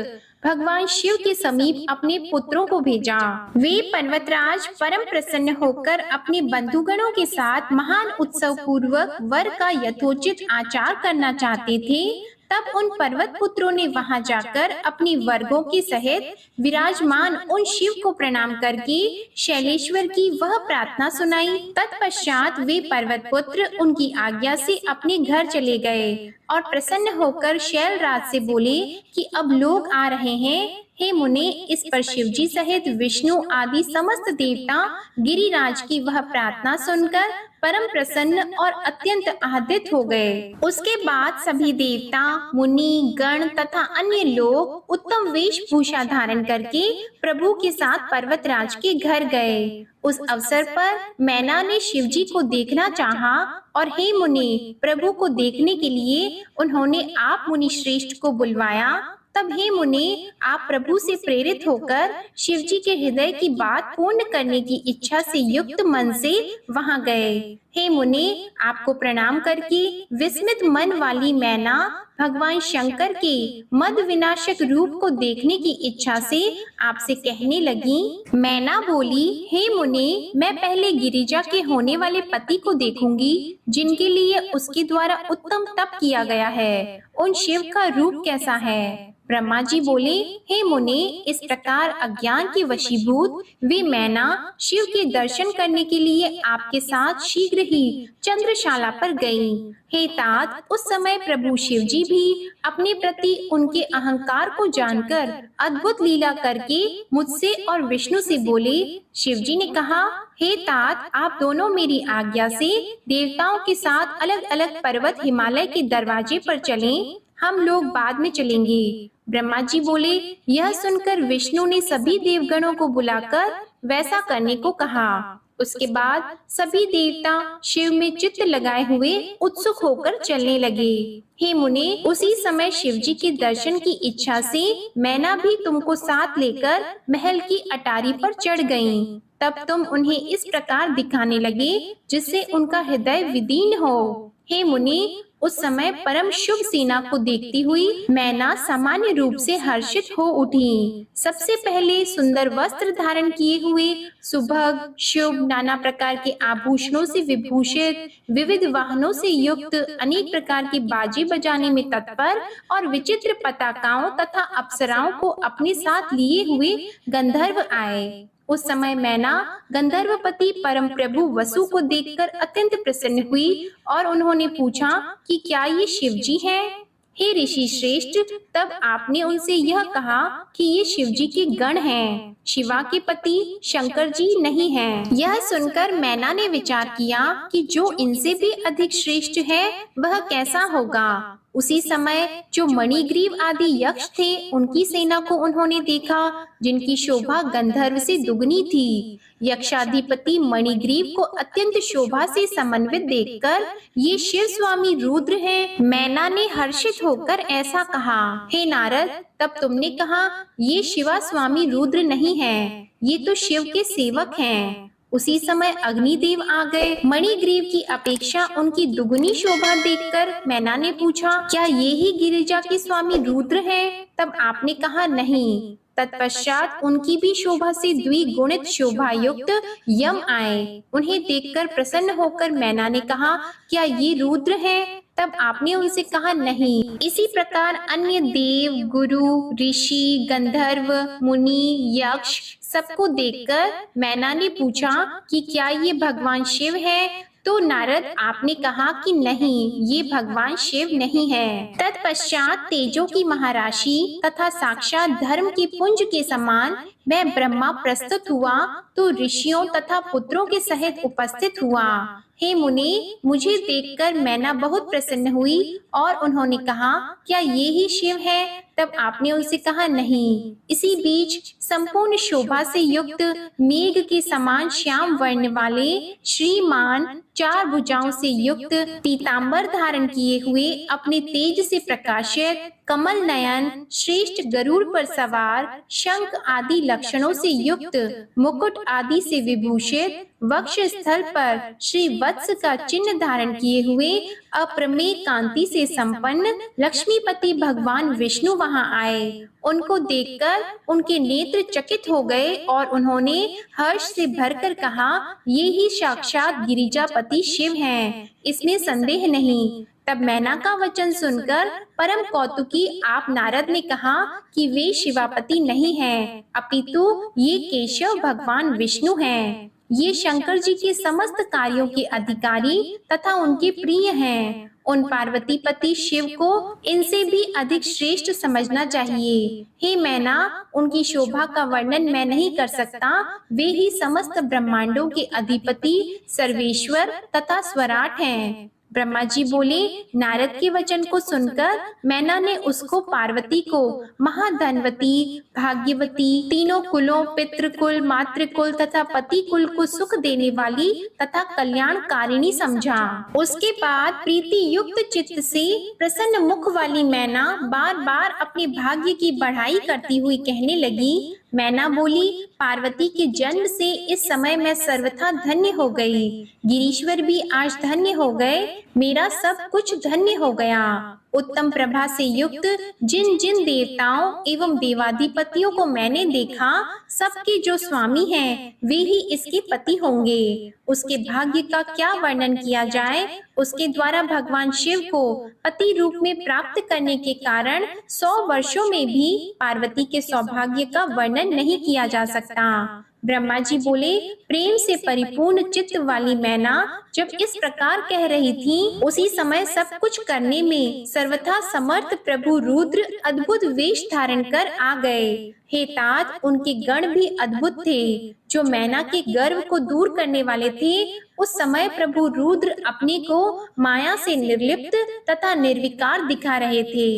भगवान शिव के समीप अपने पुत्रों को भेजा। वे पर्वतराज परम प्रसन्न होकर अपने बंधुगणों के साथ महान उत्सव पूर्वक वर का यथोचित आचार करना चाहते थे। तब उन पर्वत पुत्रों ने वहां जाकर अपने वर्गों के सहित विराजमान उन शिव को प्रणाम करके शैलेश्वर की वह प्रार्थना सुनाई। तत्पश्चात वे पर्वत पुत्र उनकी आज्ञा से अपने घर चले गए और प्रसन्न होकर शैलराज से बोले कि अब लोग आ रहे हैं। हे मुने, इस पर शिवजी सहित विष्णु आदि समस्त देवता गिरिराज की वह प्रार्थना सुनकर परम प्रसन्न और अत्यंत आह्लादित हो गए। उसके बाद सभी देवता, मुनि, गण तथा अन्य लोग उत्तम वेशभूषा धारण करके प्रभु के साथ पर्वतराज के घर गए। उस अवसर पर मैना ने शिवजी को देखना चाहा और हे मुनि, प्रभु को देखने के लिए उन्होंने आप मुनि श्रेष्ठ को बुलवाया। तब हे मुनि, आप प्रभु से प्रेरित होकर शिवजी के हृदय की बात पूर्ण करने की इच्छा से युक्त मन से वहां गए। हे मुनि, आपको प्रणाम करके विस्मित मन वाली मैना भगवान शंकर के मद विनाशक रूप को देखने की इच्छा से आपसे कहने लगी। मैना बोली, हे मुनि, मैं पहले गिरिजा के होने वाले पति को देखूंगी जिनके लिए उसके द्वारा उत्तम तप किया गया है। उन शिव का रूप कैसा है? ब्रह्मा जी बोले, हे मुनि, इस प्रकार अज्ञान के वशीभूत वे मैना शिव के दर्शन करने के लिए आपके साथ शीघ्र ही चंद्रशाला पर गईं। हे तात, उस समय प्रभु शिव जी भी अपने प्रति उनके अहंकार को जानकर अद्भुत लीला करके मुझसे और विष्णु से बोले। शिव जी ने कहा, हे तात, आप दोनों मेरी आज्ञा से देवताओं के साथ अलग अलग पर्वत हिमालय के दरवाजे पर चलें, हम लोग बाद में चलेंगे। ब्रह्मा जी बोले, यह सुनकर विष्णु ने सभी देवगणों को बुलाकर वैसा करने को कहा। उसके बाद सभी देवता शिव में चित्त लगाए हुए उत्सुक होकर चलने लगे। हे मुने, उसी समय शिव जी के दर्शन की इच्छा से मैना भी तुमको साथ लेकर महल की अटारी पर चढ़ गईं। तब तुम उन्हें इस प्रकार दिखाने लगे जिससे उनका हृदय विदीर्ण हो। हे मुनि, उस समय परम शुभ सेना को देखती हुई मैना सामान्य रूप से हर्षित हो उठी। सबसे पहले सुंदर वस्त्र धारण किए हुए सुभग शुभ नाना प्रकार के आभूषणों से विभूषित विविध वाहनों से युक्त अनेक प्रकार की बाजी बजाने में तत्पर और विचित्र पताकाओं तथा अप्सराओं को अपने साथ लिए हुए गंधर्व आए। उस समय मैना गंधर्वपति परम प्रभु वसु को देखकर अत्यंत प्रसन्न हुई और उन्होंने पूछा कि क्या ये शिव जी हैं? हे ऋषि श्रेष्ठ, तब आपने उनसे यह कहा कि ये शिव जी के गण हैं, शिवा के पति शंकर जी नहीं हैं। यह सुनकर मैना ने विचार किया कि जो इनसे भी अधिक श्रेष्ठ है वह कैसा होगा। उसी समय जो मणिग्रीव आदि यक्ष थे उनकी सेना को उन्होंने देखा, जिनकी शोभा गंधर्व से दुगनी थी। यक्षाधिपति मणिग्रीव को अत्यंत शोभा से समन्वित देखकर ये शिव स्वामी रुद्र हैं। मैना ने हर्षित होकर ऐसा कहा, हे नारद, तब तुमने कहा ये शिवा स्वामी रुद्र नहीं हैं, ये तो शिव के सेवक हैं। उसी समय अग्निदेव आ गए। मणिग्रीव की अपेक्षा उनकी दुगुनी शोभा देखकर मैना ने पूछा, क्या ये ही गिरिजा के स्वामी रुद्र हैं? तब आपने कहा नहीं। तत्पश्चात उनकी भी शोभा से द्विगुणित शोभा युक्त यम आए। उन्हें देखकर प्रसन्न होकर मैना ने कहा, क्या ये रुद्र हैं? तब आपने उनसे कहा नहीं। इसी प्रकार अन्य देव, गुरु, ऋषि, गंधर्व, मुनि, यक्ष सबको देखकर मैना ने पूछा कि क्या ये भगवान शिव है? तो नारद आपने कहा कि नहीं, ये भगवान शिव नहीं है। तत्पश्चात तेजों की महाराशि तथा साक्षात धर्म के पुंज के समान वह ब्रह्मा प्रस्तुत हुआ तो ऋषियों तथा पुत्रों के सहित उपस्थित हुआ। हे मुनि, मुझे देखकर मैना बहुत प्रसन्न हुई और उन्होंने कहा, क्या ये ही शिव है? तब आपने उनसे कहा नहीं। इसी बीच संपूर्ण शोभा से युक्त मेघ के समान श्याम वर्ण वाले श्रीमान चार भुजाओं से युक्त पीतांबर धारण किए हुए अपने तेज से प्रकाशित कमल नयन श्रेष्ठ गरुड़ पर सवार शंख आदि लक्षणों से युक्त मुकुट आदि से विभूषित वक्ष स्थल पर श्री वत्स का चिन्ह धारण किए हुए अप्रमेय कांति से संपन्न लक्ष्मीपति भगवान विष्णु वहां आए। उनको देखकर उनके नेत्र चकित हो गए और उन्होंने हर्ष से भरकर कहा, ये ही साक्षात गिरिजापति शिव हैं, इसमें संदेह नहीं। तब मैना का वचन सुनकर परम कौतुकी आप नारद ने कहा कि वे शिवापति नहीं हैं, अपितु ये केशव भगवान विष्णु हैं। ये शंकर जी के समस्त कार्यों के अधिकारी तथा उनके प्रिय हैं। उन पार्वती पति शिव को इनसे भी अधिक श्रेष्ठ समझना चाहिए। हे मैना, उनकी शोभा का वर्णन मैं नहीं कर सकता। वे ही समस्त ब्रह्मांडों के अधिपति सर्वेश्वर तथा स्वराट हैं। ब्रह्मा जी बोले, नारद के वचन को सुनकर मैना ने उसको पार्वती को महाधनवती, भाग्यवती, तीनों कुलों पितृकुल, मातृकुल तथा पति कुल को सुख देने वाली तथा कल्याणकारिणी समझा। उसके बाद प्रीति युक्त चित्त से प्रसन्न मुख वाली मैना बार बार अपने भाग्य की बढ़ाई करती हुई कहने लगी। मैना बोली, पार्वती के जन्म से इस समय मैं सर्वथा धन्य हो गई। गिरीश्वर भी आज धन्य हो गए। मेरा सब कुछ धन्य हो गया। उत्तम प्रभा से युक्त जिन जिन देवताओं एवं देवाधिपतियों को मैंने देखा, सबके जो स्वामी हैं, वे ही इसके पति होंगे। उसके भाग्य का क्या वर्णन किया जाए। उसके द्वारा भगवान शिव को पति रूप में प्राप्त करने के कारण 100 वर्षों में भी पार्वती के सौभाग्य का वर्णन नहीं किया जा सकता। ब्रह्मा जी बोले, प्रेम से परिपूर्ण चित्त वाली मैना जब इस प्रकार कह रही थी, उसी समय सब कुछ करने में सर्वथा समर्थ प्रभु रुद्र अद्भुत वेश धारण कर आ गए। हे तात, उनके गण भी अद्भुत थे, जो मैना के गर्व को दूर करने वाले थे। उस समय प्रभु रुद्र अपने को माया से निर्लिप्त तथा निर्विकार दिखा रहे थे।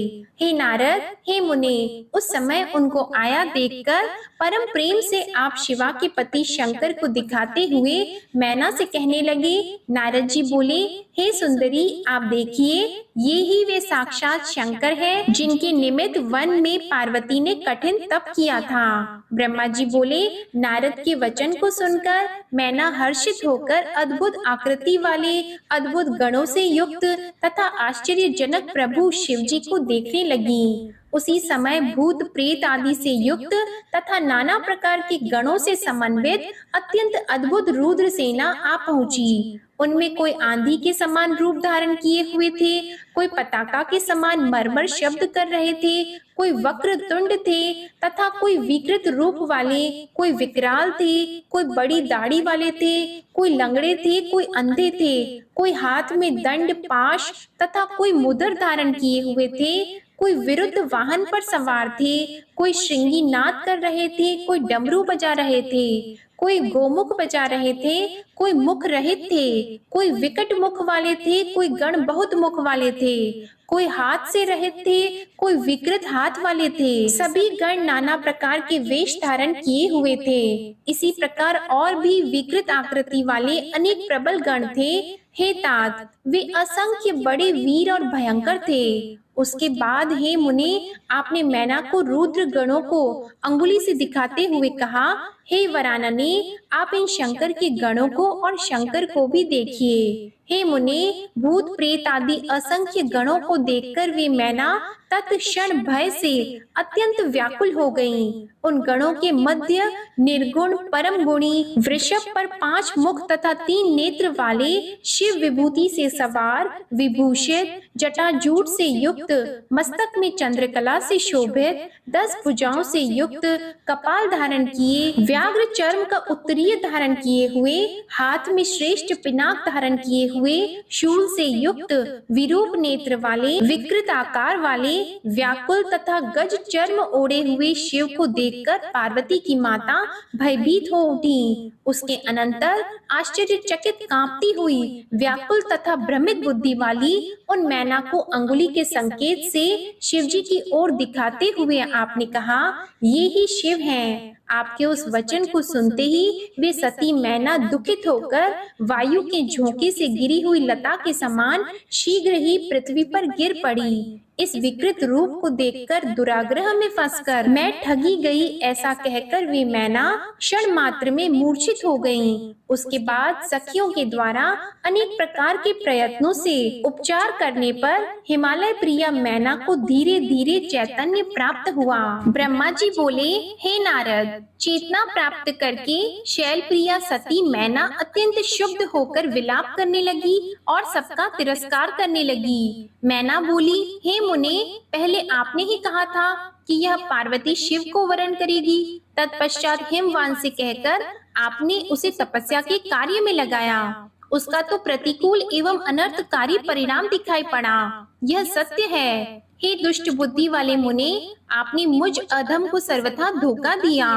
हे नारद, हे मुने, उस समय उनको आया देखकर परम प्रेम से आप शिवा के पति शंकर को दिखाते हुए मैना से कहने लगे। नारद जी बोले, हे सुंदरी, आप देखिए, ये ही वे साक्षात शंकर हैं, जिनके निमित्त वन में पार्वती ने कठिन तप किया था। ब्रह्मा जी बोले, नारद के वचन को सुनकर मैना हर्षित होकर अद्भुत आकृति वाले अद्भुत गणों से युक्त तथा आश्चर्यजनक प्रभु शिव जी को देखने लगी। उसी समय भूत प्रेत आदि से युक्त तथा नाना प्रकार के गणों से समन्वित अत्यंत अद्भुत रुद्र सेना आ पहुंची। उनमें कोई आंधी के समान रूप धारण किए हुए थे, कोई पताका के समान मरमर शब्द कर रहे थे, कोई वक्र तुंड थे तथा कोई विकृत रूप वाले, कोई विकराल थे, कोई बड़ी दाढ़ी वाले थे, कोई लंगड़े थे, कोई अंधे थे, कोई हाथ में दंड पाश तथा कोई मुद्र धारण किए हुए थे, कोई विरुद्ध वाहन पर सवार थे, कोई श्रृंगी नाद कर रहे थे, कोई डमरू बजा रहे थे, कोई गोमुख बजा रहे थे, कोई मुख रहित थे, कोई विकट मुख वाले थे, कोई गण बहुत मुख वाले थे, कोई हाथ से रहित थे, कोई विकृत हाथ वाले थे। सभी गण नाना प्रकार के वेश धारण किए हुए थे। इसी प्रकार और भी विकृत आकृति वाले अनेक प्रबल गण थे। हे तात, वे असंख्य बड़े वीर और भयंकर थे। उसके बाद हे मुने, आपने मैना को रुद्र गणों को अंगुली से दिखाते हुए कहा, हे वरानने, आप इन शंकर के गणों को और शंकर को भी देखिए। हे मुने, भूत प्रेत आदि असंख्य गणों को देखकर वे मैना तत्क्षण भय से अत्यंत व्याकुल हो गईं। उन गणों के मध्य निर्गुण परम गुणी वृषभ पर 5 मुख तथा 3 नेत्र वाले शिव विभूति से सवार, विभूषित, जटाजूट से युक्त, मस्तक में चंद्रकला से शोभित, 10 भुजाओं से युक्त, कपाल धारण किए, व्याघ्र चर्म का उत्तरीय धारण किए हुए, हाथ में श्रेष्ठ पिनाक धारण किए हुए, शूल से युक्त, विरूप नेत्र वाले, विकृत आकार वाले, व्याकुल तथा गज चर्म ओढ़े हुए शिव को देखकर पार्वती की माता भयभीत हो उठी। उसके अनंतर आश्चर्यचकित कांपती हुई, व्याकुल तथा भ्रमित बुद्धि वाली उन मैना को अंगुली के संकेत से शिव जी की ओर दिखाते हुए आपने कहा, ये ही शिव हैं। आपके उस वचन को सुनते ही वे सती मैना दुखित होकर वायु के झोंके से गिरी हुई लता के समान शीघ्र ही पृथ्वी पर गिर पड़ी। इस विकृत रूप को देखकर दुराग्रह में फंसकर मैं ठगी गई, ऐसा कहकर वे मैना क्षण मात्र में मूर्छित हो गईं। उसके बाद सखियों के द्वारा अनेक प्रकार के प्रयत्नों से उपचार करने पर हिमालय प्रिया मैना को धीरे धीरे चैतन्य प्राप्त हुआ। ब्रह्मा जी बोले, हे नारद, चेतना प्राप्त करके शैल प्रिया सती मैना अत्यंत शुद्ध होकर विलाप करने लगी और सबका तिरस्कार करने लगी। मैना बोली, हे मुने, पहले आपने ही कहा था कि यह पार्वती शिव को वरण करेगी। तत्पश्चात हिमवान से कहकर आपने उसे तपस्या के कार्य में लगाया। उसका तो प्रतिकूल एवं अनर्थकारी परिणाम दिखाई पड़ा, यह सत्य है। हे दुष्ट बुद्धि वाले मुने, आपने मुझ अधम को सर्वथा धोखा दिया।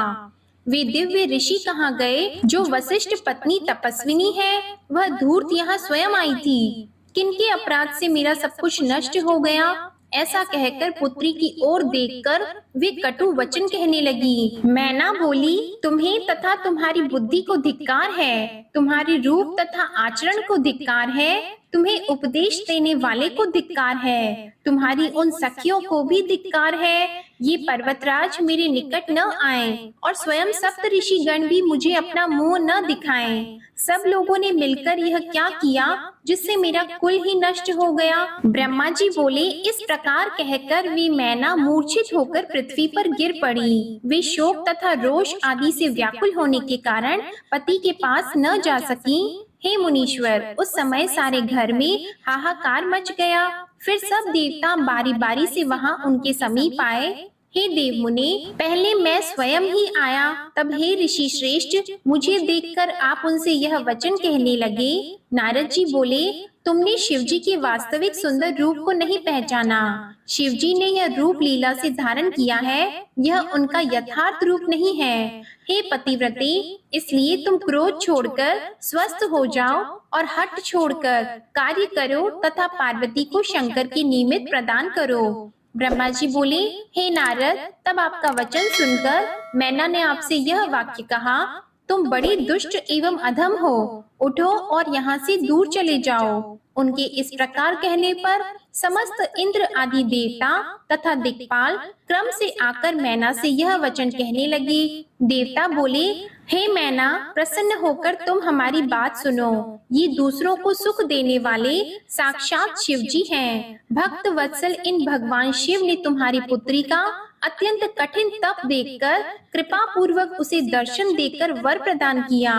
वे दिव्य ऋषि कहाँ गए जो वशिष्ठ पत्नी तपस्विनी है? वह धूर्त यहाँ स्वयं आई थी। किनके अपराध से मेरा सब कुछ नष्ट हो गया? ऐसा कहकर पुत्री की ओर देखकर वे कटु वचन कहने लगी। मैना बोली, तुम्हें तथा तुम्हारी बुद्धि को धिक्कार है, तुम्हारे रूप तथा आचरण को धिक्कार है, तुम्हें उपदेश देने वाले को धिक्कार है, तुम्हारी उन सखियों को भी धिक्कार है। ये पर्वतराज मेरे निकट न आए और स्वयं सप्त ऋषि गण भी मुझे अपना मुंह न दिखाएं। सब लोगों ने मिलकर यह क्या किया जिससे मेरा कुल ही नष्ट हो गया? ब्रह्मा जी बोले, इस प्रकार कहकर वे मैना मूर्छित होकर पृथ्वी पर गिर पड़ी। वे शोक तथा रोष आदि से व्याकुल होने के कारण पति के पास न जा सकी। हे मुनीश्वर, उस समय सारे घर में हाहाकार मच गया। फिर सब देवता बारी बारी से वहां उनके समीप आए हे देव मुनि, पहले मैं स्वयं ही आया, तब हे ऋषि श्रेष्ठ, मुझे देखकर आप उनसे यह वचन कहने लगे। नारद जी बोले, तुमने शिव जी के वास्तविक सुंदर रूप को नहीं पहचाना। शिव जी ने यह रूप लीला से धारण किया है, यह उनका यथार्थ रूप नहीं है। हे पतिव्रते, इसलिए तुम क्रोध छोड़कर स्वस्थ हो जाओ और हठ छोड़कर कार्य करो तथा पार्वती को शंकर की निमित्त प्रदान करो। ब्रह्मा जी बोले, हे नारद, तब आपका वचन सुनकर मैना ने आपसे यह वाक्य कहा, तुम बड़े दुष्ट एवं अधम हो, उठो और यहाँ से दूर चले जाओ। उनके इस प्रकार कहने पर समस्त इंद्र आदि देवता तथा दिक्पाल क्रम से आकर मैना से यह वचन कहने लगे। देवता बोले, हे मैना, प्रसन्न होकर तुम हमारी बात सुनो। ये दूसरों को सुख देने वाले साक्षात शिव जी हैं। भक्त वत्सल इन भगवान शिव ने तुम्हारी पुत्री का अत्यंत कठिन तप देखकर कृपा पूर्वक उसे दर्शन देकर वर प्रदान किया।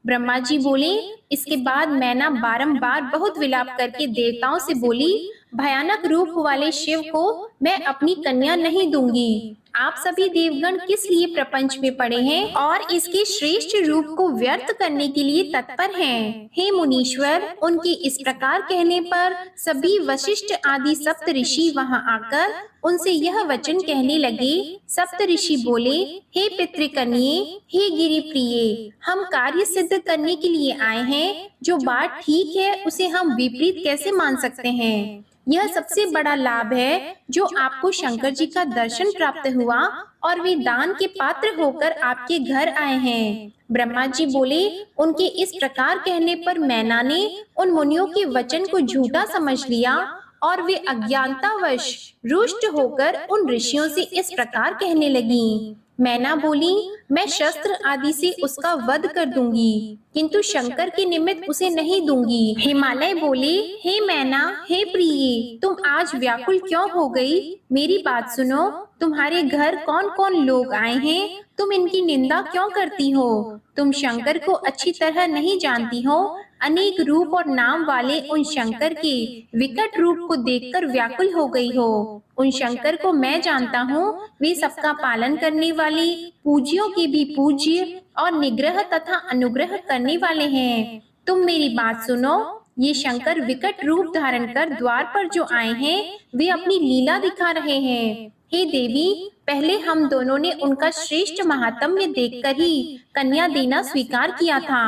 ब्रह्मा जी बोले, इसके बाद मैना बारंबार बहुत विलाप करके देवताओं से बोली, भयानक रूप वाले शिव को मैं अपनी कन्या नहीं दूंगी। आप सभी देवगण किस लिए प्रपंच में पड़े हैं और इसके श्रेष्ठ रूप को व्यर्थ करने के लिए तत्पर हैं। हे मुनीश्वर, उनके इस प्रकार कहने पर सभी वशिष्ठ आदि सप्त ऋषि वहां आकर उनसे यह वचन कहने लगे। सप्त ऋषि बोले, हे पितृकन्ये, हे गिरि प्रिय, हम कार्य सिद्ध करने के लिए आए हैं। जो बात ठीक है उसे हम विपरीत कैसे मान सकते हैं। यह सबसे बड़ा लाभ है जो आपको शंकर जी का दर्शन प्राप्त हुआ और वे दान के पात्र होकर आपके घर आए हैं। ब्रह्मा जी बोले, उनके इस प्रकार कहने पर मैना ने उन मुनियों के वचन को झूठा समझ लिया और वे अज्ञानतावश रुष्ट होकर उन ऋषियों से इस प्रकार कहने लगी। मैना बोली, मैं शस्त्र आदि से उसका वध कर दूंगी, किंतु शंकर के निमित्त उसे नहीं दूंगी। हिमालय बोले, हे मैना, हे प्रिय, तुम आज व्याकुल क्यों हो गई? मेरी बात सुनो। तुम्हारे घर कौन कौन लोग आए हैं? तुम इनकी निंदा क्यों करती हो? तुम शंकर को अच्छी तरह नहीं जानती हो। अनेक रूप और नाम वाले उन शंकर के विकट रूप को देखकर व्याकुल हो गई हो। उन शंकर को मैं जानता हूँ, वे सबका पालन करने वाले, पूज्यों के भी पूज्य और निग्रह तथा अनुग्रह करने वाले हैं। तुम मेरी बात सुनो। ये शंकर विकट रूप धारण कर द्वार पर जो आए हैं, वे अपनी लीला दिखा रहे हैं। हे देवी, पहले हम दोनों ने उनका श्रेष्ठ महात्म्य देखकर ही कन्या देना स्वीकार किया था।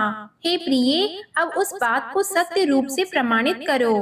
हे प्रिय, अब उस बात को सत्य रूप से प्रमाणित करो।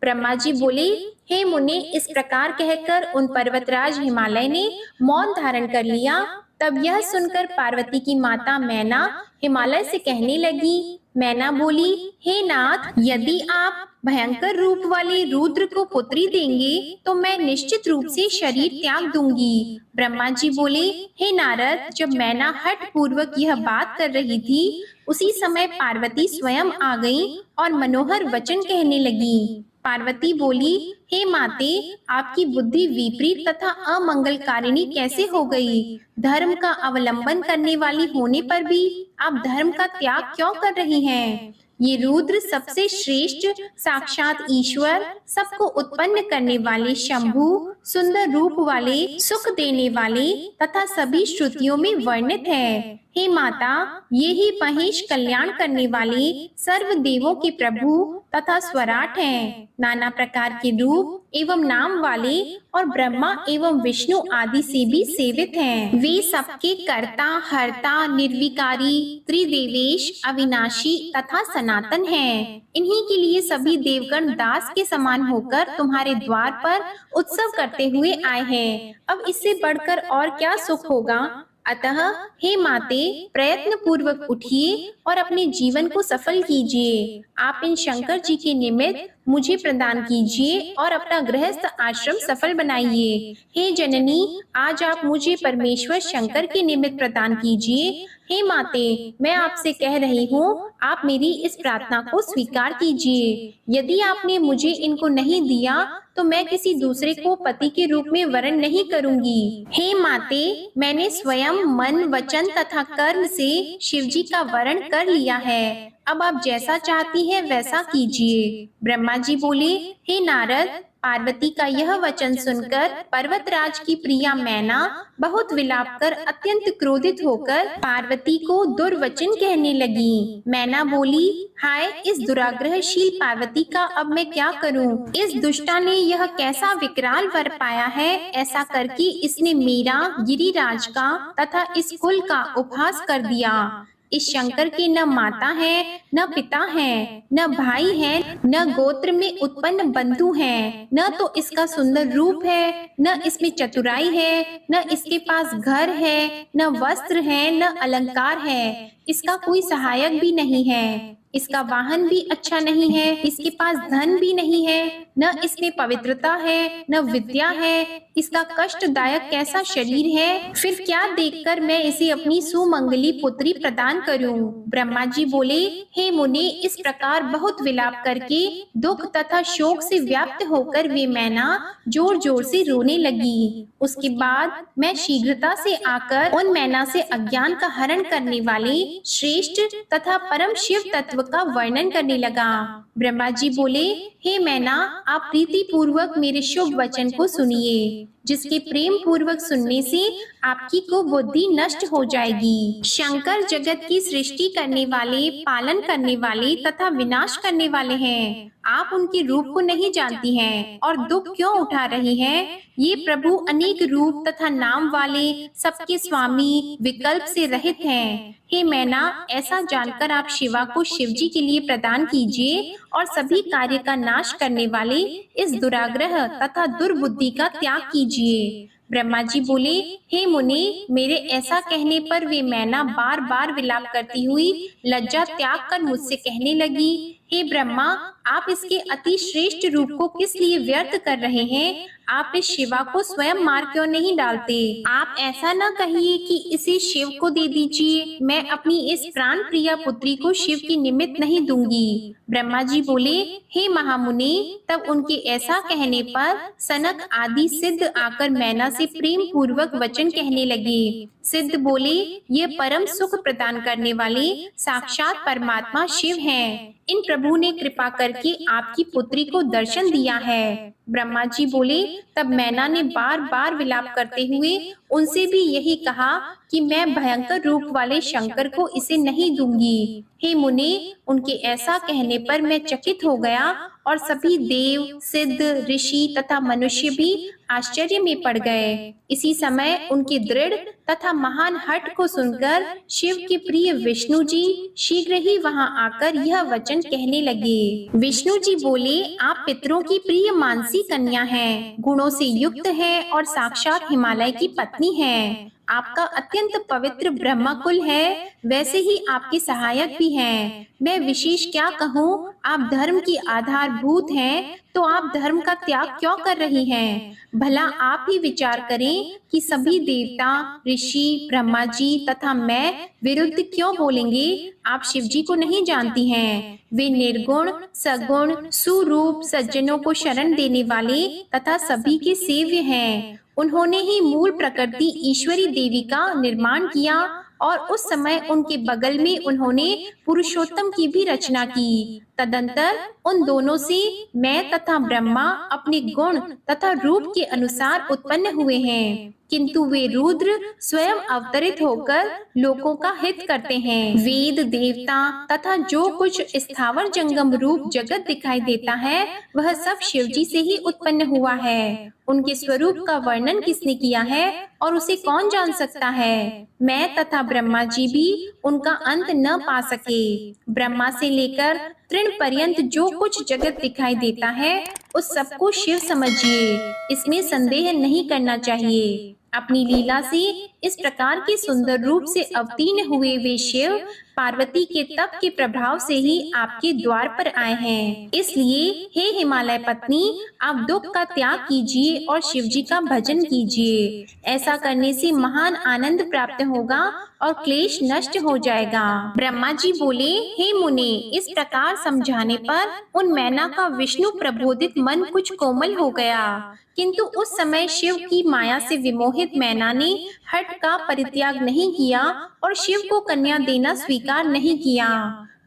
ब्रह्मा जी बोले, हे मुनि, इस प्रकार कहकर उन पर्वतराज हिमालय ने मौन धारण कर लिया। तब यह सुनकर पार्वती की माता मैना हिमालय से कहने लगी। मैना बोली, हे नाथ, यदि आप भयंकर रूप वाले रुद्र को पुत्री देंगे तो मैं निश्चित रूप से शरीर त्याग दूंगी। ब्रह्मा जी बोले, हे नारद, जब मैना हठ पूर्वक यह बात कर रही थी, उसी समय पार्वती स्वयं आ गई और मनोहर वचन कहने लगी। पार्वती बोली, हे माते, आपकी बुद्धि विपरीत तथा अमंगलकारिणी कैसे हो गई? धर्म का अवलंबन करने वाली होने पर भी आप धर्म का त्याग क्यों कर रही हैं? ये रुद्र सबसे श्रेष्ठ साक्षात ईश्वर, सबको उत्पन्न करने वाले शंभु, सुंदर रूप वाले, सुख देने वाले तथा सभी श्रुतियों में वर्णित है। हे माता, ये ही महेश कल्याण करने वाले सर्व देवों के प्रभु तथा स्वराट हैं। नाना प्रकार के रूप एवं नाम वाले और ब्रह्मा एवं विष्णु आदि से भी सेवित हैं। वे सबके कर्ता, हर्ता, निर्विकारी, त्रिदेवेश, अविनाशी तथा सनातन हैं। इन्हीं के लिए सभी देवगण दास के समान होकर तुम्हारे द्वार पर उत्सव करते हुए आए हैं। अब इससे बढ़कर और क्या सुख होगा? अतः हे माते, प्रयत्न पूर्वक उठिए और अपने जीवन को सफल कीजिए। आप इन शंकर जी के निमित्त मुझे प्रदान कीजिए और अपना गृहस्थ आश्रम सफल बनाइए। हे जननी, आज आप मुझे परमेश्वर शंकर के निमित्त प्रदान कीजिए। हे माते, मैं आपसे कह रही हूँ, आप मेरी इस प्रार्थना को स्वीकार कीजिए। यदि आपने मुझे इनको नहीं दिया तो मैं किसी दूसरे को पति के रूप में वरण नहीं करूंगी। हे माते, मैंने स्वयं मन, वचन तथा कर्म से शिव जी का वरण कर लिया है। अब आप जैसा चाहती हैं वैसा कीजिए। ब्रह्मा जी बोले, हे नारद, पार्वती का यह वचन सुनकर पर्वतराज की प्रिया मैना बहुत विलाप कर अत्यंत क्रोधित होकर पार्वती को दुर्वचन कहने लगी। मैना बोली, हाय इस दुराग्रहशील पार्वती का अब मैं क्या करूं? इस दुष्टा ने यह कैसा विकराल वर पाया है। ऐसा करके इसने मेरा, गिरिराज का तथा इस कुल का उपहास कर दिया। इस शंकर के न माता है, न पिता है, न भाई है, न गोत्र में उत्पन्न बंधु हैं, न तो इसका सुंदर रूप है, न इसमें चतुराई है, न इसके पास घर है, न वस्त्र है, न अलंकार है। इसका कोई सहायक भी नहीं है, इसका वाहन भी अच्छा नहीं है, इसके पास धन भी नहीं है, न इसमें पवित्रता है, न विद्या है। इसका कष्टदायक कैसा शरीर है, फिर क्या देखकर मैं इसे अपनी सुमंगली पुत्री प्रदान करूं? ब्रह्मा जी बोले, हे मुनि, इस प्रकार बहुत विलाप करके दुख तथा शोक से व्याप्त होकर वे मैना जोर जोर से रोने लगी। उसके बाद मैं शीघ्रता से आकर उन मैना से अज्ञान का हरण करने वाले श्रेष्ठ तथा परम शिव तत्व का वर्णन करने लगा। ब्रह्मा जी बोले, हे मैना, आप प्रीति पूर्वक मेरे शुभ वचन को सुनिए, जिसके प्रेम पूर्वक सुनने से आपकी को बुद्धि नष्ट हो जाएगी। शंकर जगत की सृष्टि करने वाले, पालन करने वाले तथा विनाश करने वाले हैं। आप उनके रूप को नहीं जानती हैं और दुख क्यों उठा रही हैं? ये प्रभु अनेक रूप तथा नाम वाले, सबके स्वामी, विकल्प से रहित हैं। हे मैना, ऐसा जानकर आप शिवा को शिव जी के लिए प्रदान कीजिए और सभी कार्य का नाश करने वाले इस दुराग्रह तथा दुर्बुद्धि का त्याग कीजिए। ब्रह्मा जी बोले, हे मुनि, मेरे ऐसा कहने पर वे मैना बार बार विलाप करती हुई लज्जा त्याग कर मुझसे कहने लगी, हे ब्रह्मा, आप इसके अति श्रेष्ठ रूप को किस लिए व्यर्थ कर रहे हैं? आप इस शिवा को स्वयं मार क्यों नहीं डालते? आप ऐसा न कहिए कि इसे शिव को दे दीजिए, मैं अपनी इस प्राण प्रिया पुत्री को शिव की निमित्त नहीं दूंगी। ब्रह्मा जी बोले, हे महामुनि, तब उनके ऐसा कहने पर सनक आदि सिद्ध आकर मैना से प्रेम पूर्वक वचन कहने लगे। सिद्ध बोले, ये परम सुख प्रदान करने वाले साक्षात परमात्मा शिव हैं। इन प्रभु ने कृपा करके आपकी पुत्री को दर्शन दिया है। ब्रह्मा जी बोले, तब मैना ने बार बार विलाप करते हुए उनसे भी यही कहा कि मैं भयंकर रूप वाले शंकर को इसे नहीं दूंगी। हे मुनि, उनके ऐसा कहने पर मैं चकित हो गया और सभी देव, सिद्ध, ऋषि तथा मनुष्य भी आश्चर्य में पड़ गए। इसी समय उनके दृढ़ तथा महान हठ को सुनकर शिव के प्रिय विष्णु जी शीघ्र ही वहां आकर यह वचन कहने लगे। विष्णु जी बोले, आप पितरों की प्रिय मानसी कन्या हैं, गुणों से युक्त हैं और साक्षात हिमालय की पत्नी हैं। आपका अत्यंत पवित्र ब्रह्मा कुल है, वैसे ही आपके सहायक भी हैं। मैं विशेष क्या कहूँ, आप धर्म की आधारभूत हैं, तो आप धर्म का त्याग क्यों कर रही हैं? भला आप ही विचार करें कि सभी देवता, ऋषि, ब्रह्मा जी तथा मैं विरुद्ध क्यों बोलेंगे? आप शिव जी को नहीं जानती हैं। वे निर्गुण, सगुण, सुरूप, सज्जनों को शरण देने वाले तथा सभी के सेव्य हैं। उन्होंने ही मूल प्रकृति ईश्वरी देवी का निर्माण किया और उस समय उनके बगल में उन्होंने पुरुषोत्तम की भी रचना की। तदंतर उन दोनों से मैं तथा ब्रह्मा अपने गुण तथा रूप के अनुसार उत्पन्न हुए हैं, किंतु वे रुद्र स्वयं अवतरित होकर लोगों का हित करते हैं। वेद, देवता तथा जो कुछ स्थावर जंगम रूप जगत दिखाई देता है, वह सब शिवजी से ही उत्पन्न हुआ है। उनके स्वरूप का वर्णन किसने किया है और उसे कौन जान सकता है? मैं तथा ब्रह्मा जी भी उनका अंत न पा सके। ब्रह्मा से लेकर तृण पर्यंत जो कुछ जगत दिखाई देता है, उस सबको शिव समझिए, इसमें संदेह नहीं करना चाहिए। अपनी लीला से इस प्रकार के सुंदर रूप से अवतीर्ण हुए वे शिव पार्वती के तप के प्रभाव से ही आपके द्वार पर आए हैं। इसलिए हे हिमालय पत्नी, आप दुख का त्याग कीजिए और शिव जी का भजन कीजिए। ऐसा करने से महान आनंद प्राप्त होगा और क्लेश नष्ट हो जाएगा। ब्रह्मा जी बोले, हे मुनि, इस प्रकार समझाने पर उन मैना का विष्णु प्रबोधित मन कुछ कोमल हो गया, किंतु उस समय शिव की माया से विमोहित मैना ने हठ का परित्याग नहीं किया और शिव को कन्या देना स्वीकार नहीं किया।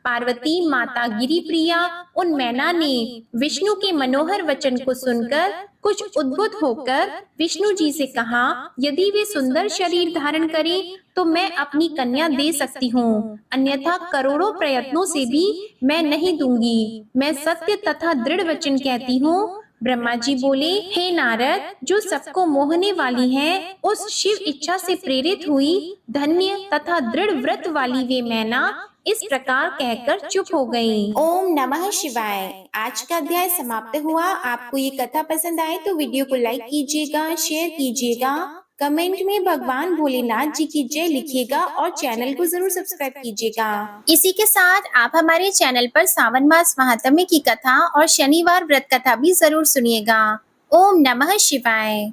पार्वती माता गिरिप्रिया उन मैना ने विष्णु के मनोहर वचन को सुनकर कुछ उद्भुत होकर विष्णु जी से कहा, यदि वे सुंदर शरीर धारण करें तो मैं अपनी कन्या दे सकती हूँ, अन्यथा करोड़ों प्रयत्नों से भी मैं नहीं दूंगी। मैं सत्य तथा दृढ़ वचन कहती हूँ। ब्रह्मा जी बोले, हे नारद, जो सबको मोहने वाली है, उस शिव इच्छा से प्रेरित हुई धन्य तथा दृढ़ व्रत वाली वे मैना इस प्रकार कहकर चुप हो गई। ओम नमः शिवाय। आज का अध्याय समाप्त हुआ। आपको ये कथा पसंद आए तो वीडियो को लाइक कीजिएगा, शेयर कीजिएगा, कमेंट में भगवान भोलेनाथ जी की जय लिखिएगा और चैनल को जरूर सब्सक्राइब कीजिएगा। इसी के साथ आप हमारे चैनल पर सावन मास महात्म्य की कथा और शनिवार व्रत कथा भी जरूर सुनिएगा। ओम नमः शिवाय।